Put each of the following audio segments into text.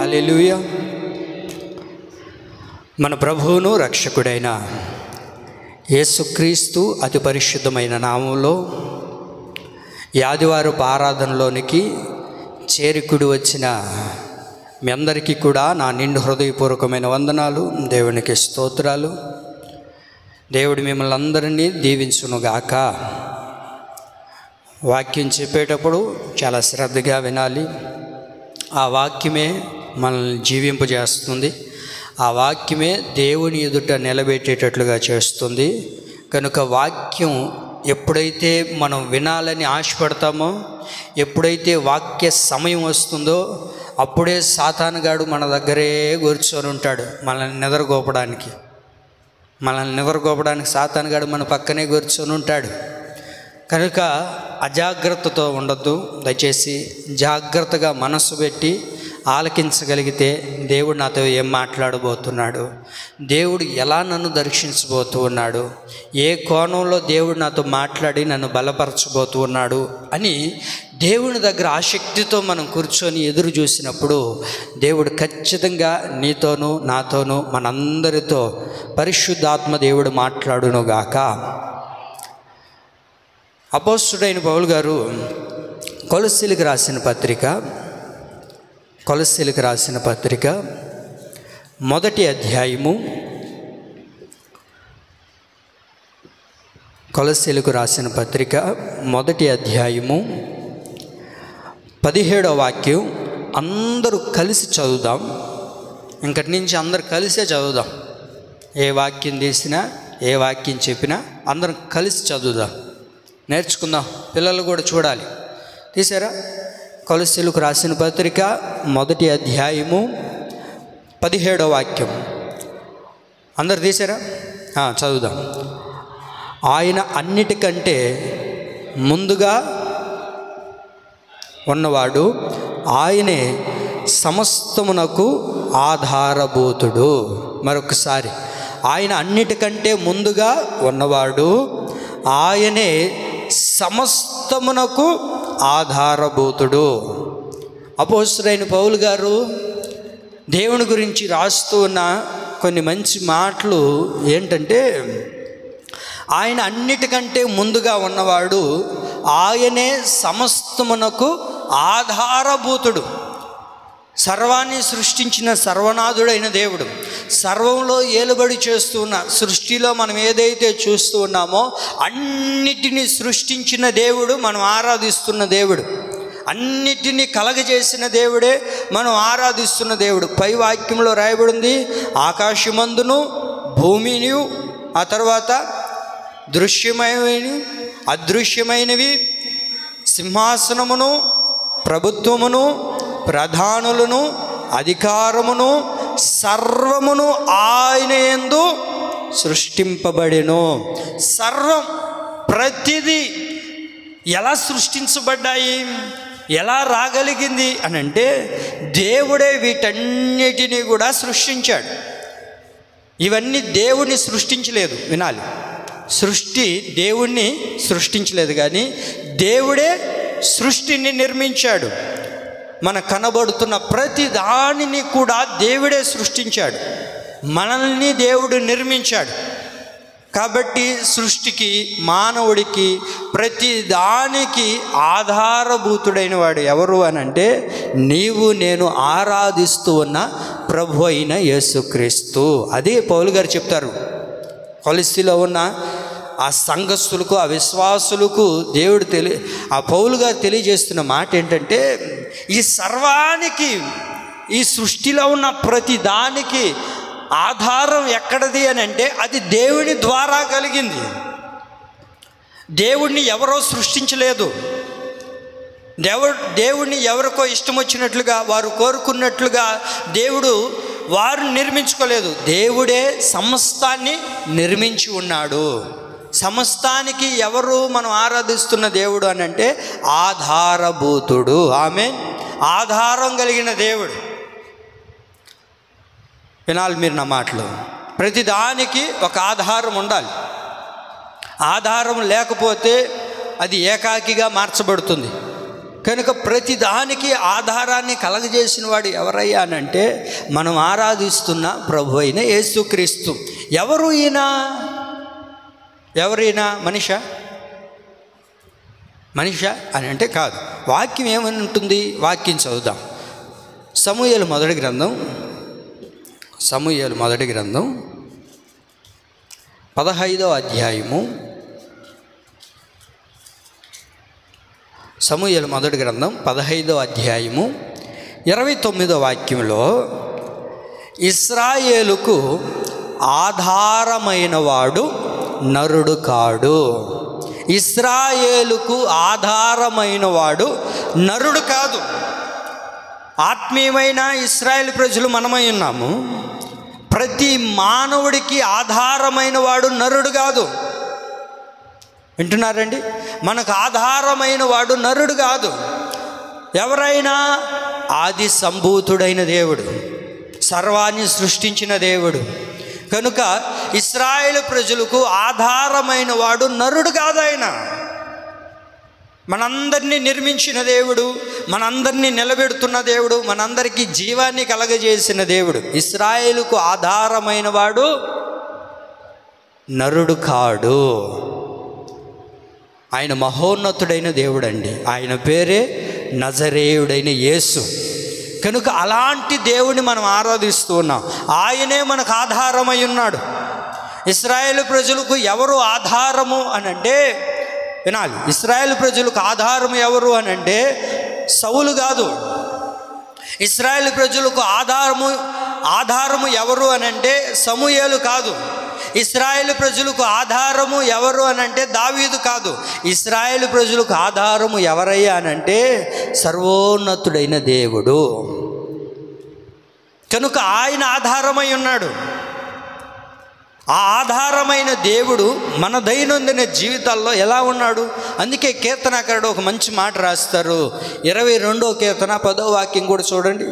హల్లెలూయా. మన ప్రభువును రక్షకుడైన యేసుక్రీస్తు అతి పరిశుద్ధమైన నామంలో ఈ ఆదివారపు ఆరాధనలోనికి చేరికుడి వచ్చిన మీ అందరికీ కూడా నా నిండు హృదయపూర్వకమైన వందనాలు, దేవునికి స్తోత్రాలు. దేవుడు మిమ్మల్ని అందరినీ దీవించునుగాక. వాక్యం చెప్పేటప్పుడు చాలా శ్రద్ధగా వినాలి. ఆ వాక్యమే మనల్ని జీవింపజేస్తుంది. ఆ వాక్యమే దేవుని ఎదుట నిలబెట్టేటట్లుగా చేస్తుంది. కనుక వాక్యం ఎప్పుడైతే మనం వినాలని ఆశపడతామో, ఎప్పుడైతే వాక్య సమయం వస్తుందో అప్పుడే సాతానుగాడు మన దగ్గరే కూర్చొని ఉంటాడు. మనల్ని నిద్రగోపడానికి సాతానుగాడు మన పక్కనే కూర్చొని ఉంటాడు. కనుక అజాగ్రత్తతో ఉండొద్దు. దయచేసి జాగ్రత్తగా మనస్సు పెట్టి ఆలకించగలిగితే దేవుడు నాతో ఏం మాట్లాడబోతున్నాడు, దేవుడు ఎలా నన్ను దర్శించబోతూ ఉన్నాడు, ఏ కోణంలో దేవుడు నాతో మాట్లాడి నన్ను బలపరచబోతూ ఉన్నాడు అని దేవుని దగ్గర ఆసక్తితో మనం కూర్చొని ఎదురు చూసినప్పుడు దేవుడు ఖచ్చితంగా నీతోనూ నాతోనూ మనందరితో పరిశుద్ధాత్మ దేవుడు మాట్లాడునుగాక. అపోస్తుడైన పౌలు గారు కొలస్సీలకు రాసిన పత్రిక మొదటి అధ్యాయము, కొలస్సీలకు రాసిన పత్రిక మొదటి అధ్యాయము 17వ వాక్యం అందరూ కలిసి చదువుదాం. ఇంకటి నుంచి అందరూ కలిసే చదువుదాం. ఏ వాక్యం తీసినా ఏ వాక్యం చెప్పినా అందరం కలిసి చదువుదాం, నేర్చుకుందాం. పిల్లలు కూడా చూడాలి. తీసారా? కొలస్సీలకు రాసిన పత్రిక మొదటి అధ్యాయము 17వ వాక్యం అందరు తీసారా? చదువుదాం. ఆయన అన్నిటికంటే ముందుగా ఉన్నవాడు, ఆయనే సమస్తమునకు ఆధారభూతుడు. మరొకసారి, ఆయన అన్నిటికంటే ముందుగా ఉన్నవాడు, ఆయనే సమస్తమునకు ఆధారభూతుడు. అపోస్తలుడైన పౌలు గారు దేవుని గురించి రాస్తూ ఉన్న కొన్ని మంచి మాటలు ఏంటంటే, ఆయన అన్నిటికంటే ముందుగా ఉన్నవాడు, ఆయనే సమస్తమునకు ఆధారభూతుడు. సర్వాన్ని సృష్టించిన సర్వనాథుడైన దేవుడు, సర్వంలో ఏలుబడి చేస్తూ ఉన్న సృష్టిలో మనం ఏదైతే చూస్తూ ఉన్నామో అన్నిటినీ సృష్టించిన దేవుడు, మనం ఆరాధిస్తున్న దేవుడు, అన్నిటినీ కలగజేసిన దేవుడే మనం ఆరాధిస్తున్న దేవుడు. పై వాక్యంలో రాయబడింది, ఆకాశమందును భూమిని, ఆ తర్వాత దృశ్యమైనవి అదృశ్యమైనవి, సింహాసనమును ప్రభుత్వమును ప్రధానులను అధికారమును సర్వమును ఆయన యందు సృష్టింపబడెను. సర్వం, ప్రతిదీ ఎలా సృష్టించబడ్డాయి, ఎలా రాగలిగింది అని అంటే దేవుడే వీటన్నిటినీ కూడా సృష్టించాడు. ఇవన్నీ దేవుణ్ణి సృష్టించలేదు. వినాలి, సృష్టి దేవుణ్ణి సృష్టించలేదు, కానీ దేవుడే సృష్టిని నిర్మించాడు. మన కనబడుతున్న ప్రతి దానిని కూడా దేవుడే సృష్టించాడు. మనల్ని దేవుడు నిర్మించాడు. కాబట్టి సృష్టికి, మానవుడికి, ప్రతి దానికి ఆధారభూతుడైన వాడు ఎవరు అని అంటే నీవు నేను ఆరాధిస్తూ ఉన్న ప్రభు అయిన యేసుక్రీస్తు. అదే పౌలు గారు చెప్తారు. కొలస్సీలో ఉన్న ఆ సంఘస్థులకు, ఆ విశ్వాసులకు దేవుడు ఆ పౌలు గారు తెలియజేస్తున్న మాట ఏంటంటే, ఈ సర్వానికి, ఈ సృష్టిలో ఉన్న ప్రతి దానికి ఆధారం ఎక్కడది అని అంటే అది దేవుని ద్వారా కలిగింది. దేవుణ్ణి ఎవరో సృష్టించలేదు. దేవుణ్ణి ఎవరికో ఇష్టం వచ్చినట్లుగా, వారు కోరుకున్నట్లుగా దేవుడు వారు నిర్మించుకోలేదు. దేవుడే సమస్తాన్ని నిర్మించి ఉన్నాడు. సమస్తానికి ఎవరు మనం ఆరాధిస్తున్న దేవుడు అని అంటే ఆధారభూతుడు. ఆమేన్. ఆధారం కలిగిన దేవుడు. వినాలి మీరు నా మాటలు. ప్రతిదానికి ఒక ఆధారం ఉండాలి. ఆధారం లేకపోతే అది ఏకాకిగా మార్చబడుతుంది. కనుక ప్రతి దానికి ఆధారాన్ని కలగజేసిన వాడు ఎవరయ్యా అనంటే మనం ఆరాధిస్తున్న ప్రభు అయిన యేసుక్రీస్తు. ఎవరు ఈయన? ఎవరైనా మనిషా అని అంటే కాదు. వాక్యం ఏమని ఉంటుంది? వాక్యం చదువుదాం. సమూయేలు మొదటి గ్రంథం 15వ అధ్యాయము. సమూయేలు మొదటి గ్రంథం 15వ అధ్యాయము 29వ వాక్యంలో ఇశ్రాయేలుకు ఆధారమైన వాడు నరుడు కాడు. ఇశ్రాయేలుకు ఆధారమైన వాడు నరుడు కాదు. ఆత్మీయమైన ఇశ్రాయేలు ప్రజలు మనమై ఉన్నాము. ప్రతి మానవుడికి ఆధారమైన వాడు నరుడు కాదు. వింటున్నారండి? మనకు ఆధారమైన వాడు నరుడు కాదు. ఎవరైనా ఆది సంభూతుడైన దేవుడు, సర్వాన్ని సృష్టించిన దేవుడు. కనుక ఇశ్రాయేలు ప్రజలకు ఆధారమైన వాడు నరుడు కాదు. ఆయన మనందరినీ నిర్మించిన దేవుడు, మనందరినీ నిలబెడుతున్న దేవుడు, మనందరికీ జీవాన్ని కలగజేసిన దేవుడు. ఇశ్రాయేలుకు ఆధారమైన వాడు నరుడు కాడు. ఆయన మహోన్నతుడైన దేవుడు అండి. ఆయన పేరే నజరేయుడైన యేసు. కనుక అలాంటి దేవుడిని మనం ఆరాధిస్తూ ఉన్నాం. ఆయనే మనకు ఆధారమై ఉన్నాడు. ఇశ్రాయేలు ప్రజలకు ఎవరు ఆధారము అని అంటే వినాలి. ఇశ్రాయేలు ప్రజలకు ఆధారము ఎవరు అని అంటే సౌలు కాదు. ఇశ్రాయేలు ప్రజలకు ఆధారము ఎవరు అని అంటే సమూయేలు కాదు. ఇశ్రాయేలు ప్రజలకు ఆధారము ఎవరు అని అంటే దావీదు కాదు. ఇశ్రాయేలు ప్రజలకు ఆధారము ఎవరయ్యా అని అంటే సర్వోన్నతుడైన దేవుడు. కనుక ఆయన ఆధారమై ఉన్నాడు. ఆ ఆధారమైన దేవుడు మన దైనందిన జీవితాల్లో ఎలా ఉన్నాడు? అందుకే కీర్తనకారుడు ఒక మంచి మాట రాస్తారు. 22వ కీర్తన 10వ వాక్యం కూడా చూడండి.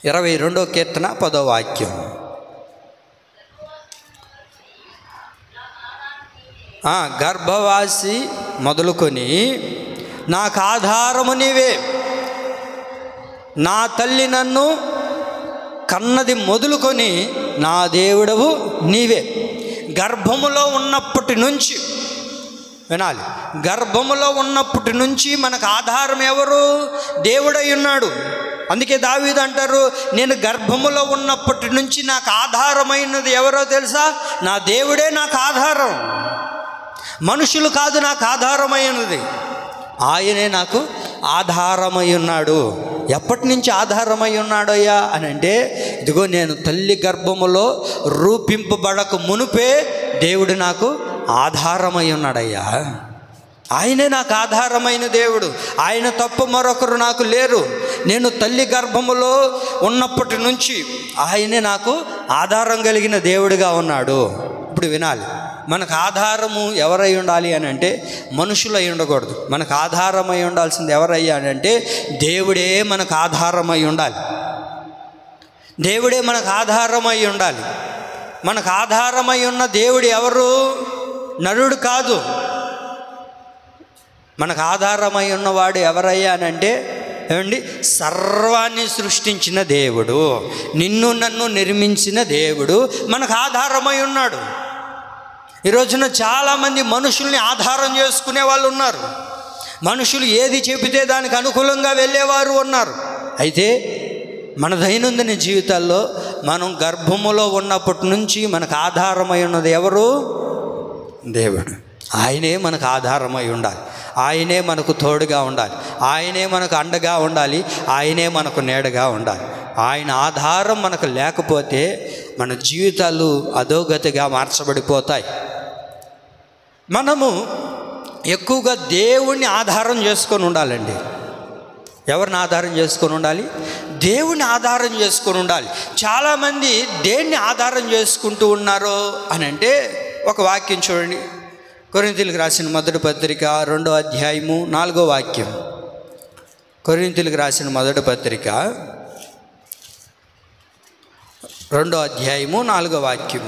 22వ కీర్తన 10వ వాక్యం. గర్భవాసి మొదలుకొని నాకు ఆధారము నీవే, నా తల్లి నన్ను కన్నది మొదలుకొని నా దేవుడవు నీవే. గర్భములో ఉన్నప్పటి నుంచి వినాలి, గర్భములో ఉన్నప్పటి నుంచి మనకు ఆధారం ఎవరు? దేవుడై ఉన్నాడు. అందుకే దావీదు అంటారు, నేను గర్భములో ఉన్నప్పటి నుంచి నాకు ఆధారమైనది ఎవరో తెలుసా? నా దేవుడే నాకు ఆధారం. మనుషులు కాదు నాకు ఆధారమైనది, ఆయనే నాకు ఆధారమై ఉన్నాడు. ఎప్పటి నుంచి ఆధారమై ఉన్నాడయ్యా అని అంటే ఇదిగో నేను తల్లి గర్భములో రూపింపబడక మునుపే దేవుడు నాకు ఆధారమై ఉన్నాడయ్యా. ఆయనే నాకు ఆధారమైన దేవుడు. ఆయన తప్ప మరొకరు నాకు లేరు. నేను తల్లి గర్భములో ఉన్నప్పటి నుంచి ఆయనే నాకు ఆధారం కలిగిన దేవుడిగా ఉన్నాడు. ఇప్పుడు వినాలి, మనకు ఆధారము ఎవరై ఉండాలి అని అంటే మనుషులై ఉండకూడదు. మనకు ఆధారమై ఉండాల్సింది ఎవరయ్యా అని అంటే దేవుడే మనకు ఆధారమై ఉండాలి. దేవుడే మనకు ఆధారమై ఉండాలి. మనకు ఆధారమై ఉన్న దేవుడు ఎవరు? నరుడు కాదు. మనకు ఆధారమై ఉన్నవాడు ఎవరయ్యా అని అంటే ఏమండి, సర్వాన్ని సృష్టించిన దేవుడు, నిన్ను నన్ను నిర్మించిన దేవుడు మనకు ఆధారమై ఉన్నాడు. ఈ రోజున చాలామంది మనుషుల్ని ఆధారం చేసుకునే వాళ్ళు ఉన్నారు. మనుషులు ఏది చెబితే దానికి అనుకూలంగా వెళ్ళేవారు ఉన్నారు. అయితే మన దైనందిన జీవితాల్లో మనం గర్భములో ఉన్నప్పటి నుంచి మనకు ఆధారమై ఉన్నది ఎవరు? దేవుడు. ఆయనే మనకు ఆధారమై ఉండాలి. ఆయనే మనకు తోడుగా ఉండాలి. ఆయనే మనకు అండగా ఉండాలి. ఆయనే మనకు నీడగా ఉండాలి. ఆయన ఆధారం మనకు లేకపోతే మన జీవితాలు అధోగతిగా మార్చబడిపోతాయి. మనము ఎక్కువగా దేవుణ్ణి ఆధారం చేసుకొని ఉండాలండి. ఎవరిని ఆధారం చేసుకొని ఉండాలి? దేవుణ్ణి ఆధారం చేసుకొని ఉండాలి. చాలామంది దేన్ని ఆధారం చేసుకుంటూ ఉన్నారో అని అంటే ఒక వాక్యం చూడండి. కొరింథీయులకు రాసిన మొదటి పత్రిక 2వ అధ్యాయము 4వ వాక్యం. కొరింథీయులకు రాసిన మొదటి పత్రిక 2వ అధ్యాయము 4వ వాక్యం.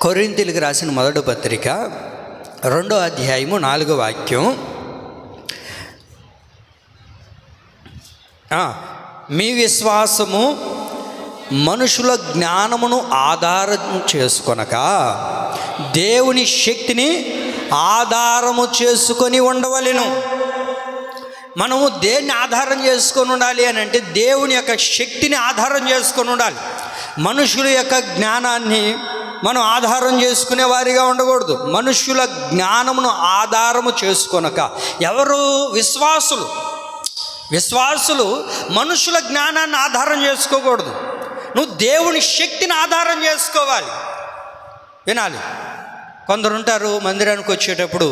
కొరింథీయులకు రాసిన మొదటి పత్రిక 2వ అధ్యాయము 4వ వాక్యం. మీ విశ్వాసము మనుషుల జ్ఞానమును ఆధారం చేసుకొనక దేవుని శక్తిని ఆధారము చేసుకొని ఉండవలెను. మనము దేన్ని ఆధారం చేసుకొని ఉండాలి అని అంటే దేవుని యొక్క శక్తిని ఆధారం చేసుకొని ఉండాలి. మనుషుల యొక్క జ్ఞానాన్ని మనం ఆధారం చేసుకునే వారిగా ఉండకూడదు. మనుషుల జ్ఞానమును ఆధారము చేసుకొనక. ఎవరు? విశ్వాసులు మనుషుల జ్ఞానాన్ని ఆధారం చేసుకోకూడదు. నువ్వు దేవుని శక్తిని ఆధారం చేసుకోవాలి. వినాలి. కొందరు ఉంటారు మందిరానికి వచ్చేటప్పుడు,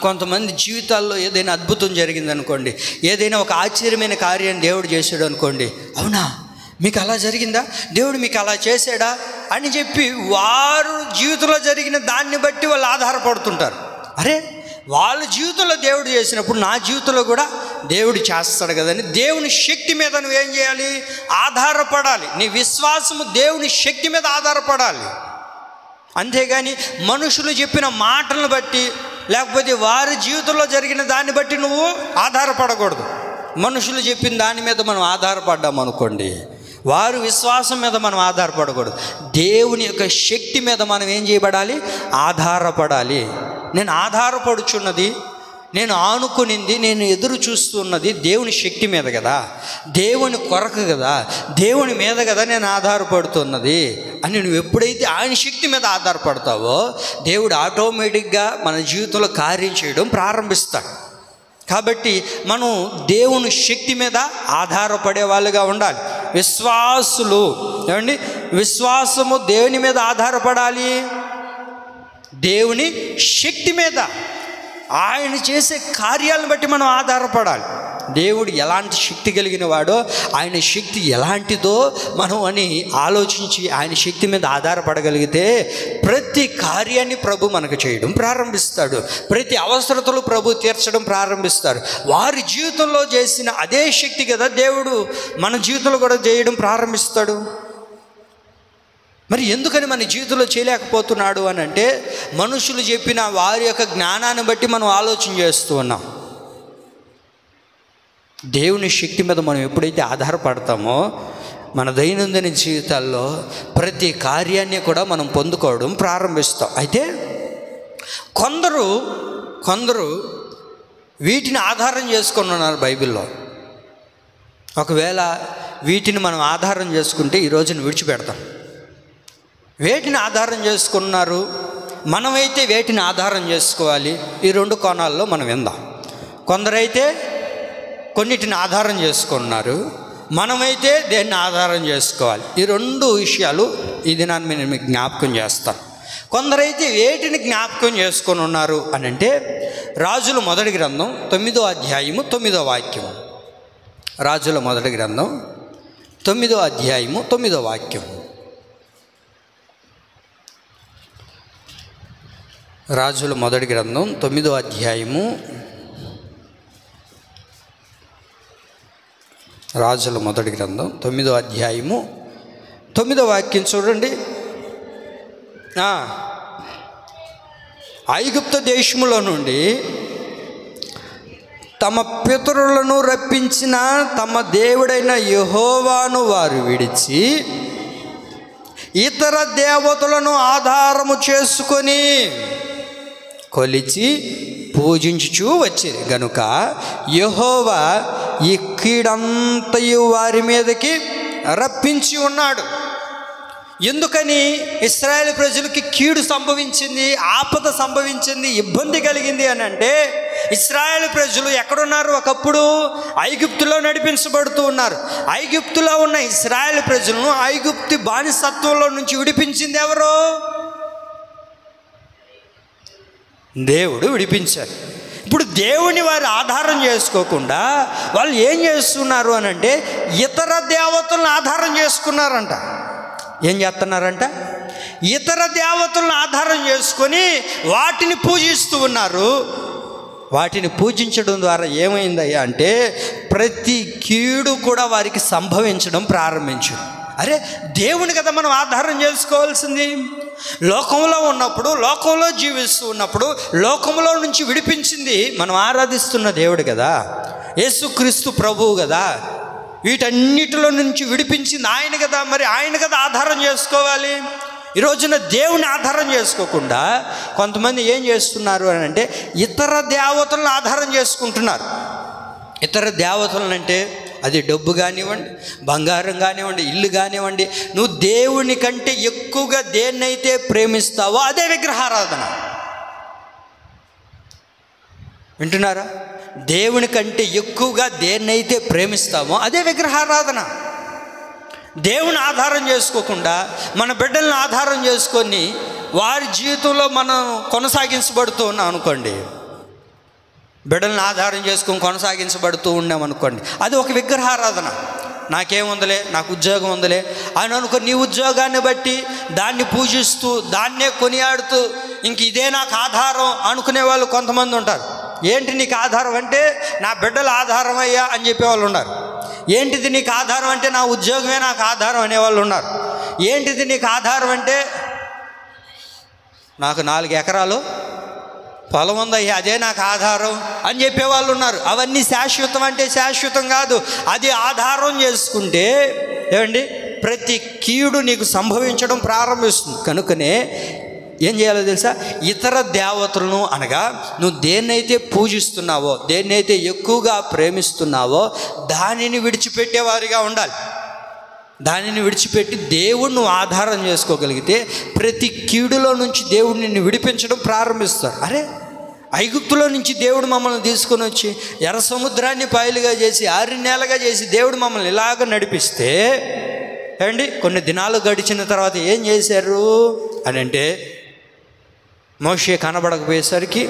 కొంతమంది జీవితాల్లో ఏదైనా అద్భుతం జరిగిందనుకోండి, ఏదైనా ఒక ఆశ్చర్యమైన కార్యం దేవుడు చేశాడు అనుకోండి, అవునా మీకు అలా జరిగిందా, దేవుడు మీకు అలా చేశాడా అని చెప్పి వారు జీవితంలో జరిగిన దాన్ని బట్టి వాళ్ళు ఆధారపడుతుంటారు. అరే వాళ్ళ జీవితంలో దేవుడు చేసినప్పుడు నా జీవితంలో కూడా దేవుడు చేస్తాడు కదని దేవుని శక్తి మీద నువ్వేం చేయాలి? ఆధారపడాలి. నీ విశ్వాసము దేవుని శక్తి మీద ఆధారపడాలి. అంతేగాని మనుషులు చెప్పిన మాటలను బట్టి లేకపోతే వారి జీవితంలో జరిగిన దాన్ని బట్టి నువ్వు ఆధారపడకూడదు. మనుషులు చెప్పిన దాని మీద మనం ఆధారపడ్డాం అనుకోండి, వారి విశ్వాసం మీద మనం ఆధారపడకూడదు. దేవుని యొక్క శక్తి మీద మనం ఏం చేయబడాలి? ఆధారపడాలి. నేను ఆధారపడుచున్నది, నేను ఆనుకునింది, నేను ఎదురు చూస్తున్నది దేవుని శక్తి మీద కదా, దేవుని కొరకు కదా, దేవుని మీద కదా నేను ఆధారపడుతున్నది అని నువ్వు ఎప్పుడైతే ఆయన శక్తి మీద ఆధారపడతావో దేవుడు ఆటోమేటిక్గా మన జీవితంలో కార్యం చేయడం ప్రారంభిస్తాడు. కాబట్టి మనం దేవుని శక్తి మీద ఆధారపడే వాళ్ళుగా ఉండాలి. విశ్వాసులు ఏమండి, విశ్వాసము దేవుని మీద ఆధారపడాలి, దేవుని శక్తి మీద, ఆయన చేసే కార్యాలను బట్టి మనం ఆధారపడాలి. దేవుడు ఎలాంటి శక్తి కలిగిన వాడో, ఆయన శక్తి ఎలాంటిదో మనం అని ఆలోచించి ఆయన శక్తి మీద ఆధారపడగలిగితే ప్రతి కార్యాన్ని ప్రభు మనకు చేయడం ప్రారంభిస్తాడు. ప్రతి అవసరతలు ప్రభు తీర్చడం ప్రారంభిస్తాడు. వారి జీవితంలో చేసిన అదే శక్తి కదా దేవుడు మన జీవితంలో కూడా చేయడం ప్రారంభిస్తాడు. మరి ఎందుకని మన జీవితంలో చేయలేకపోతున్నాడు అని అంటే మనుషులు చెప్పిన వారి యొక్క జ్ఞానాన్ని బట్టి మనం ఆలోచన చేస్తూ ఉన్నాం. దేవుని శక్తి మీద మనం ఎప్పుడైతే ఆధారపడతామో మన దైనందిన జీవితాల్లో ప్రతి కార్యాన్ని కూడా మనం పొందుకోవడం ప్రారంభిస్తాం. అయితే కొందరు వీటిని ఆధారం చేసుకొని ఉన్నారు బైబిల్లో. ఒకవేళ వీటిని మనం ఆధారం చేసుకుంటే ఈ రోజుని విడిచిపెడతాం. వేటిని ఆధారం చేసుకున్నారు, మనమైతే వేటిని ఆధారం చేసుకోవాలి, ఈ రెండు కోణాల్లో మనం విందాం. కొందరైతే కొన్నిటిని ఆధారం చేసుకున్నారు, మనమైతే దేన్ని ఆధారం చేసుకోవాలి. ఈ రెండు విషయాలు ఈ దినాన్ని నేను మీకు జ్ఞాపకం చేస్తాను. కొందరైతే వేటిని జ్ఞాపకం చేసుకొని ఉన్నారు అని అంటే రాజుల మొదటి గ్రంథం 9వ అధ్యాయము 9వ వాక్యం. రాజుల మొదటి గ్రంథం 9వ అధ్యాయము 9వ వాక్యం. రాజుల మొదటి గ్రంథం 9వ అధ్యాయము, రాజుల మొదటి గ్రంథం 9వ అధ్యాయము 9వ వాక్యం చూడండి. ఐగుప్తు దేశములో నుండి తమ పితరులను రప్పించిన తమ దేవుడైన యెహోవాను వారు విడిచి ఇతర దేవతలను ఆధారము చేసుకొని కొలిచి పూజించుచూ వచ్చేది గనుక యెహోవా ఈ కీడంతయు వారి మీదకి రప్పించి ఉన్నాడు. ఎందుకని ఇశ్రాయేలు ప్రజలకి కీడు సంభవించింది, ఆపద సంభవించింది, ఇబ్బంది కలిగింది అని అంటే ఇశ్రాయేలు ప్రజలు ఎక్కడున్నారు? ఒకప్పుడు ఐగుప్తులో నడిపించబడుతూ ఉన్నారు. ఐగుప్తులో ఉన్న ఇశ్రాయేలు ప్రజలను ఐగుప్తు బానిసత్వంలో నుంచి విడిపించింది ఎవరు? దేవుడు విడిపించారు. ఇప్పుడు దేవుని వారు ఆధారం చేసుకోకుండా వాళ్ళు ఏం చేస్తున్నారు అని అంటే ఇతర దేవతలను ఆధారం చేసుకున్నారంట. ఏం చేస్తున్నారంట? ఇతర దేవతలను ఆధారం చేసుకొని వాటిని పూజిస్తూ ఉన్నారు. వాటిని పూజించడం ద్వారా ఏమైందయ్యా అంటే ప్రతి కీడు కూడా వారికి సంభవించడం ప్రారంభించింది. అరే దేవుని కదా మనం ఆధారం చేసుకోవాల్సింది. లోకంలో ఉన్నప్పుడు, లోకంలో జీవిస్తూ ఉన్నప్పుడు లోకంలో నుంచి విడిపించింది మనం ఆరాధిస్తున్న దేవుడు కదా, యేసుక్రీస్తు ప్రభువు కదా. వీటన్నిటిలో నుంచి విడిపించింది ఆయన కదా. మరి ఆయన కదా ఆధారం చేసుకోవాలి. ఈ రోజున దేవుని ఆధారం చేసుకోకుండా కొంతమంది ఏం చేస్తున్నారు అని అంటే ఇతర దేవతలను ఆధారం చేసుకుంటున్నారు. ఇతర దేవతలను అంటే అది డబ్బు కానివ్వండి, బంగారం కానివ్వండి, ఇల్లు కానివ్వండి. నువ్వు దేవుని కంటే ఎక్కువగా దేన్నైతే ప్రేమిస్తావో అదే విగ్రహారాధన. వింటున్నారా? దేవుని కంటే ఎక్కువగా దేన్నైతే ప్రేమిస్తామో అదే విగ్రహారాధన. దేవుని ఆధారం చేసుకోకుండా మన బిడ్డలను ఆధారం చేసుకొని వారి జీవితంలో మనం కొనసాగించబడుతూ ఉన్నాం అనుకోండి, బిడ్డలను ఆధారం చేసుకొని కొనసాగించబడుతూ ఉన్నాం అనుకోండి, అది ఒక విగ్రహారాధన. నాకేముందలే, నాకు ఉద్యోగం ఉందలే అని అనుకో. నీ ఉద్యోగాన్ని బట్టి దాన్ని పూజిస్తూ దాన్నే కొనియాడుతూ ఇంక ఇదే నాకు ఆధారం అనుకునే వాళ్ళు కొంతమంది ఉంటారు. ఏంటి నీకు ఆధారం అంటే నా బిడ్డల ఆధారం అయ్యా అని చెప్పేవాళ్ళు ఉన్నారు. ఏంటిది నీకు ఆధారం అంటే నా ఉద్యోగమే నాకు ఆధారం అనేవాళ్ళు ఉన్నారు. ఏంటిది నీకు ఆధారం అంటే నాకు 4 ఎకరాలు పొలం ఉందయ్యా అదే నాకు ఆధారం అని చెప్పేవాళ్ళు ఉన్నారు. అవన్నీ శాశ్వతం అంటే శాశ్వతం కాదు. అది ఆధారం చేసుకుంటే ఏమండి ప్రతి కీడు నీకు సంభవించడం ప్రారంభిస్తుంది. కనుకనే ఏం చేయాలో తెలుసా? ఇతర దేవతలను అనగా నువ్వు దేన్నైతే పూజిస్తున్నావో, దేన్నైతే ఎక్కువగా ప్రేమిస్తున్నావో దానిని విడిచిపెట్టేవారిగా ఉండాలి. దానిని విడిచిపెట్టి దేవుడిని నువ్వు ఆధారం చేసుకోగలిగితే ప్రతి కీడులో నుంచి దేవుడు నిన్ను విడిపించడం ప్రారంభిస్తారు. అరే, ఐగుప్తులో నుంచి దేవుడు మమ్మల్ని తీసుకొని వచ్చి ఎర్ర సముద్రాన్ని పాయలుగా చేసి 6 నెలలుగా చేసి దేవుడు మమ్మల్ని ఇలాగ నడిపిస్తే ఏమండి కొన్ని దినాలు గడిచిన తర్వాత ఏం చేశారు అని అంటే మోషే కనబడకపోయేసరికి,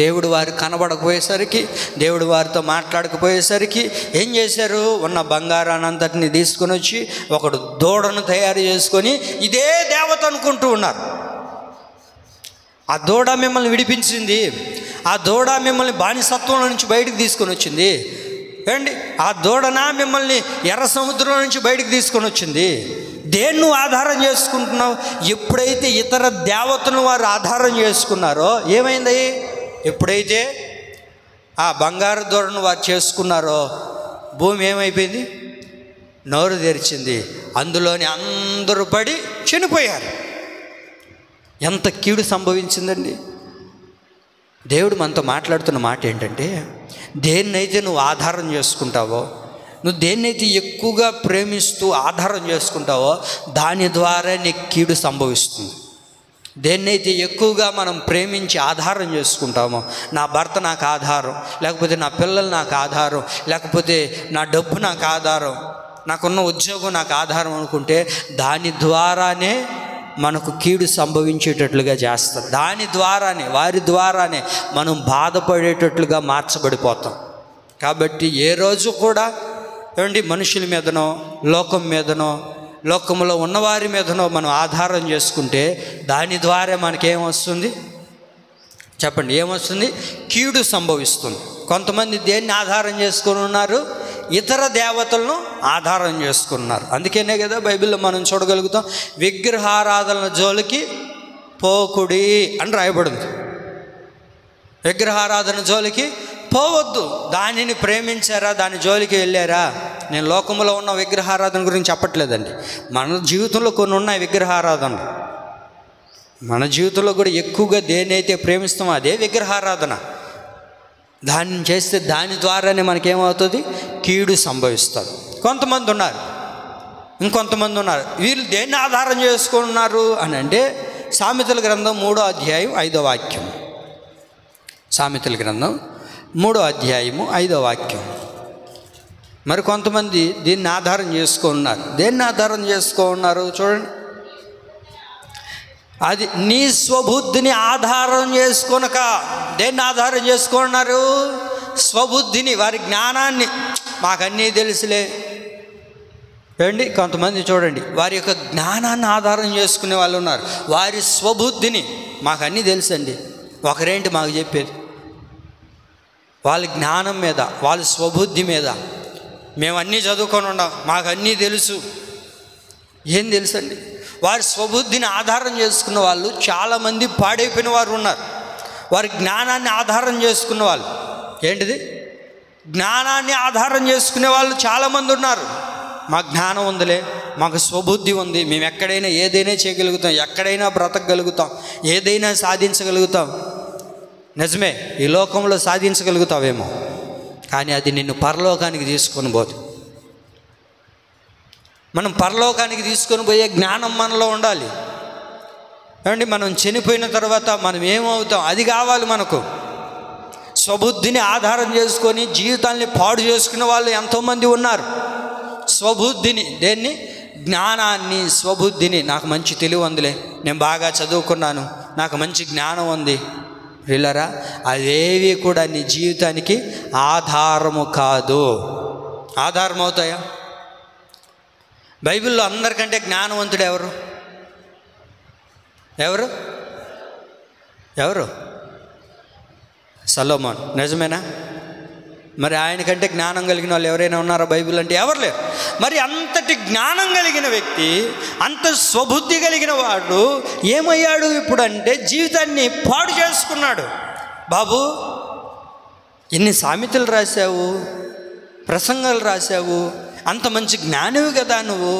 దేవుడు వారు కనబడకపోయేసరికి, దేవుడు వారితో మాట్లాడకపోయేసరికి ఏం చేశారు? ఉన్న బంగారాన్నంతటిని తీసుకొని వచ్చి ఒకడు దూడను తయారు చేసుకొని ఇదే దేవత అనుకుంటూ ఉన్నారు. ఆ దూడ మిమ్మల్ని విడిపించింది. ఆ దూడ మిమ్మల్ని బానిసత్వంలో నుంచి బయటకు తీసుకొని వచ్చింది. ఏమండి ఆ దూడన మిమ్మల్ని ఎర్ర సముద్రంలో నుంచి బయటకు తీసుకొని వచ్చింది. దేన్ని నువ్వు ఆధారం చేసుకుంటున్నావు? ఎప్పుడైతే ఇతర దేవతలను వారు ఆధారం చేసుకున్నారో ఏమైంది? ఎప్పుడైతే ఆ బంగారు దూడను వారు చేసుకున్నారో భూమి ఏమైపోయింది? నోరు తెరిచింది. అందులోని అందరూ పడి చనిపోయారు. ఎంత కీడు సంభవించిందండి. దేవుడు మనతో మాట్లాడుతున్న మాట ఏంటంటే దేన్నైతే నువ్వు ఆధారం చేసుకుంటావో, నువ్వు దేన్నైతే ఎక్కువగా ప్రేమిస్తూ ఆధారం చేసుకుంటావో దాని ద్వారా నీకు కీడు సంభవిస్తుంది. దేన్నైతే ఎక్కువగా మనం ప్రేమించి ఆధారం చేసుకుంటామో, నా భర్త నాకు ఆధారం, లేకపోతే నా పిల్లలు నాకు ఆధారం, లేకపోతే నా డబ్బు నాకు ఆధారం, నాకున్న ఉద్యోగం నాకు ఆధారం అనుకుంటే దాని ద్వారానే మనకు కీడు సంభవించేటట్లుగా చేస్తారు. దాని ద్వారానే, వారి ద్వారానే మనం బాధపడేటట్లుగా మార్చబడిపోతాం. కాబట్టి ఏ రోజు కూడా ఏమండి మనుషుల మీదనో, లోకం మీదనో, లోకంలో ఉన్నవారి మీదనో మనం ఆధారం చేసుకుంటే దాని ద్వారా మనకేమొస్తుంది చెప్పండి? ఏమొస్తుంది? కీడు సంభవిస్తుంది. కొంతమంది దేన్ని ఆధారం చేసుకొని ఉన్నారు? ఇతర దేవతలను ఆధారం చేసుకున్నారు. అందుకనే కదా బైబిల్లో మనం చూడగలుగుతాం, విగ్రహారాధన జోలికి పోకుడి అని రాయబడింది. విగ్రహారాధన జోలికి పోవద్దు. దానిని ప్రేమించారా? దాని జోలికి వెళ్ళారా? నేను లోకంలో ఉన్న విగ్రహారాధన గురించి చెప్పట్లేదండి. మన జీవితంలో కొన్ని ఉన్నాయి విగ్రహారాధనలు. మన జీవితంలో కూడా ఎక్కువగా దేన్నైతే ప్రేమిస్తామో అదే విగ్రహారాధన. దాన్ని చేస్తే దాని ద్వారానే మనకేమవుతుంది? కీడు సంభవిస్తుంది. కొంతమంది ఉన్నారు, ఇంకొంతమంది ఉన్నారు. వీళ్ళు దేన్ని ఆధారం చేసుకున్నారు అని అంటే సామెతల గ్రంథం 3వ అధ్యాయం 5వ వాక్యం. సామెతల గ్రంథం 3వ అధ్యాయము 5వ వాక్యం. మరి కొంతమంది దీన్ని ఆధారం చేసుకున్నారు. దేన్ని ఆధారం చేసుకున్నారు చూడండి. అది నీ స్వబుద్ధిని ఆధారం చేసుకొనక. దేన్ని ఆధారం చేసుకున్నారు? స్వబుద్ధిని, వారి జ్ఞానాన్ని. మాకన్నీ తెలుసులే. ఏండి కొంతమంది చూడండి, వారి యొక్క జ్ఞానాన్ని ఆధారం చేసుకునే వాళ్ళు ఉన్నారు. వారి స్వబుద్ధిని, మాకన్నీ తెలుసండి, ఒకరేంటి మాకు చెప్పేది? వాళ్ళ జ్ఞానం మీద, వాళ్ళ స్వబుద్ధి మీద, మేమన్నీ చదువుకొని ఉన్నాం, మాకన్నీ తెలుసు. ఏం తెలుసండి, వారి స్వబుద్ధిని ఆధారం చేసుకున్న వాళ్ళు చాలామంది పాడైపోయిన వారు ఉన్నారు. వారి జ్ఞానాన్ని ఆధారం చేసుకున్న వాళ్ళు, ఏంటిది, జ్ఞానాన్ని ఆధారం చేసుకునే వాళ్ళు చాలామంది ఉన్నారు. మా జ్ఞానం ఉందిలే, మాకు స్వబుద్ధి ఉంది, మేము ఎక్కడైనా ఏదైనా చేయగలుగుతాం, ఎక్కడైనా బ్రతకగలుగుతాం, ఏదైనా సాధించగలుగుతాం. నిజమే, ఈ లోకంలో సాధించగలుగుతావేమో, కానీ అది నిన్ను పరలోకానికి తీసుకొని పోదు. మనం పరలోకానికి తీసుకొని పోయే జ్ఞానం మనలో ఉండాలి. ఏమండి, మనం చనిపోయిన తర్వాత మనం ఏమవుతాం అది కావాలి మనకు. స్వబుద్ధిని ఆధారం చేసుకొని జీవితాన్ని పాడు చేసుకునే వాళ్ళు ఎంతోమంది ఉన్నారు. స్వబుద్ధిని, దేన్ని, జ్ఞానాన్ని, స్వబుద్ధిని, నాకు మంచి తెలివి ఉందిలే, నేను బాగా చదువుకున్నాను, నాకు మంచి జ్ఞానం ఉంది. వీళ్ళరా, అవేవి కూడా నీ జీవితానికి ఆధారము కాదు. ఆధారం అవుతాయా? బైబిల్లో అందరికంటే జ్ఞానవంతుడు ఎవరు? ఎవరు ఎవరు సొలొమోన్. నిజమేనా? మరి ఆయనకంటే జ్ఞానం కలిగిన వాళ్ళు ఎవరైనా ఉన్నారా బైబిల్ అంటే? ఎవరు లేరు. మరి అంతటి జ్ఞానం కలిగిన వ్యక్తి, అంత స్వబుద్ధి కలిగిన వాడు ఏమయ్యాడు ఇప్పుడు అంటే జీవితాన్ని పాడు చేసుకున్నాడు. బాబు, ఎన్ని సామెతలు రాశావు, ప్రసంగాలు రాశావు, అంత మంచి జ్ఞానివి కదా నువ్వు,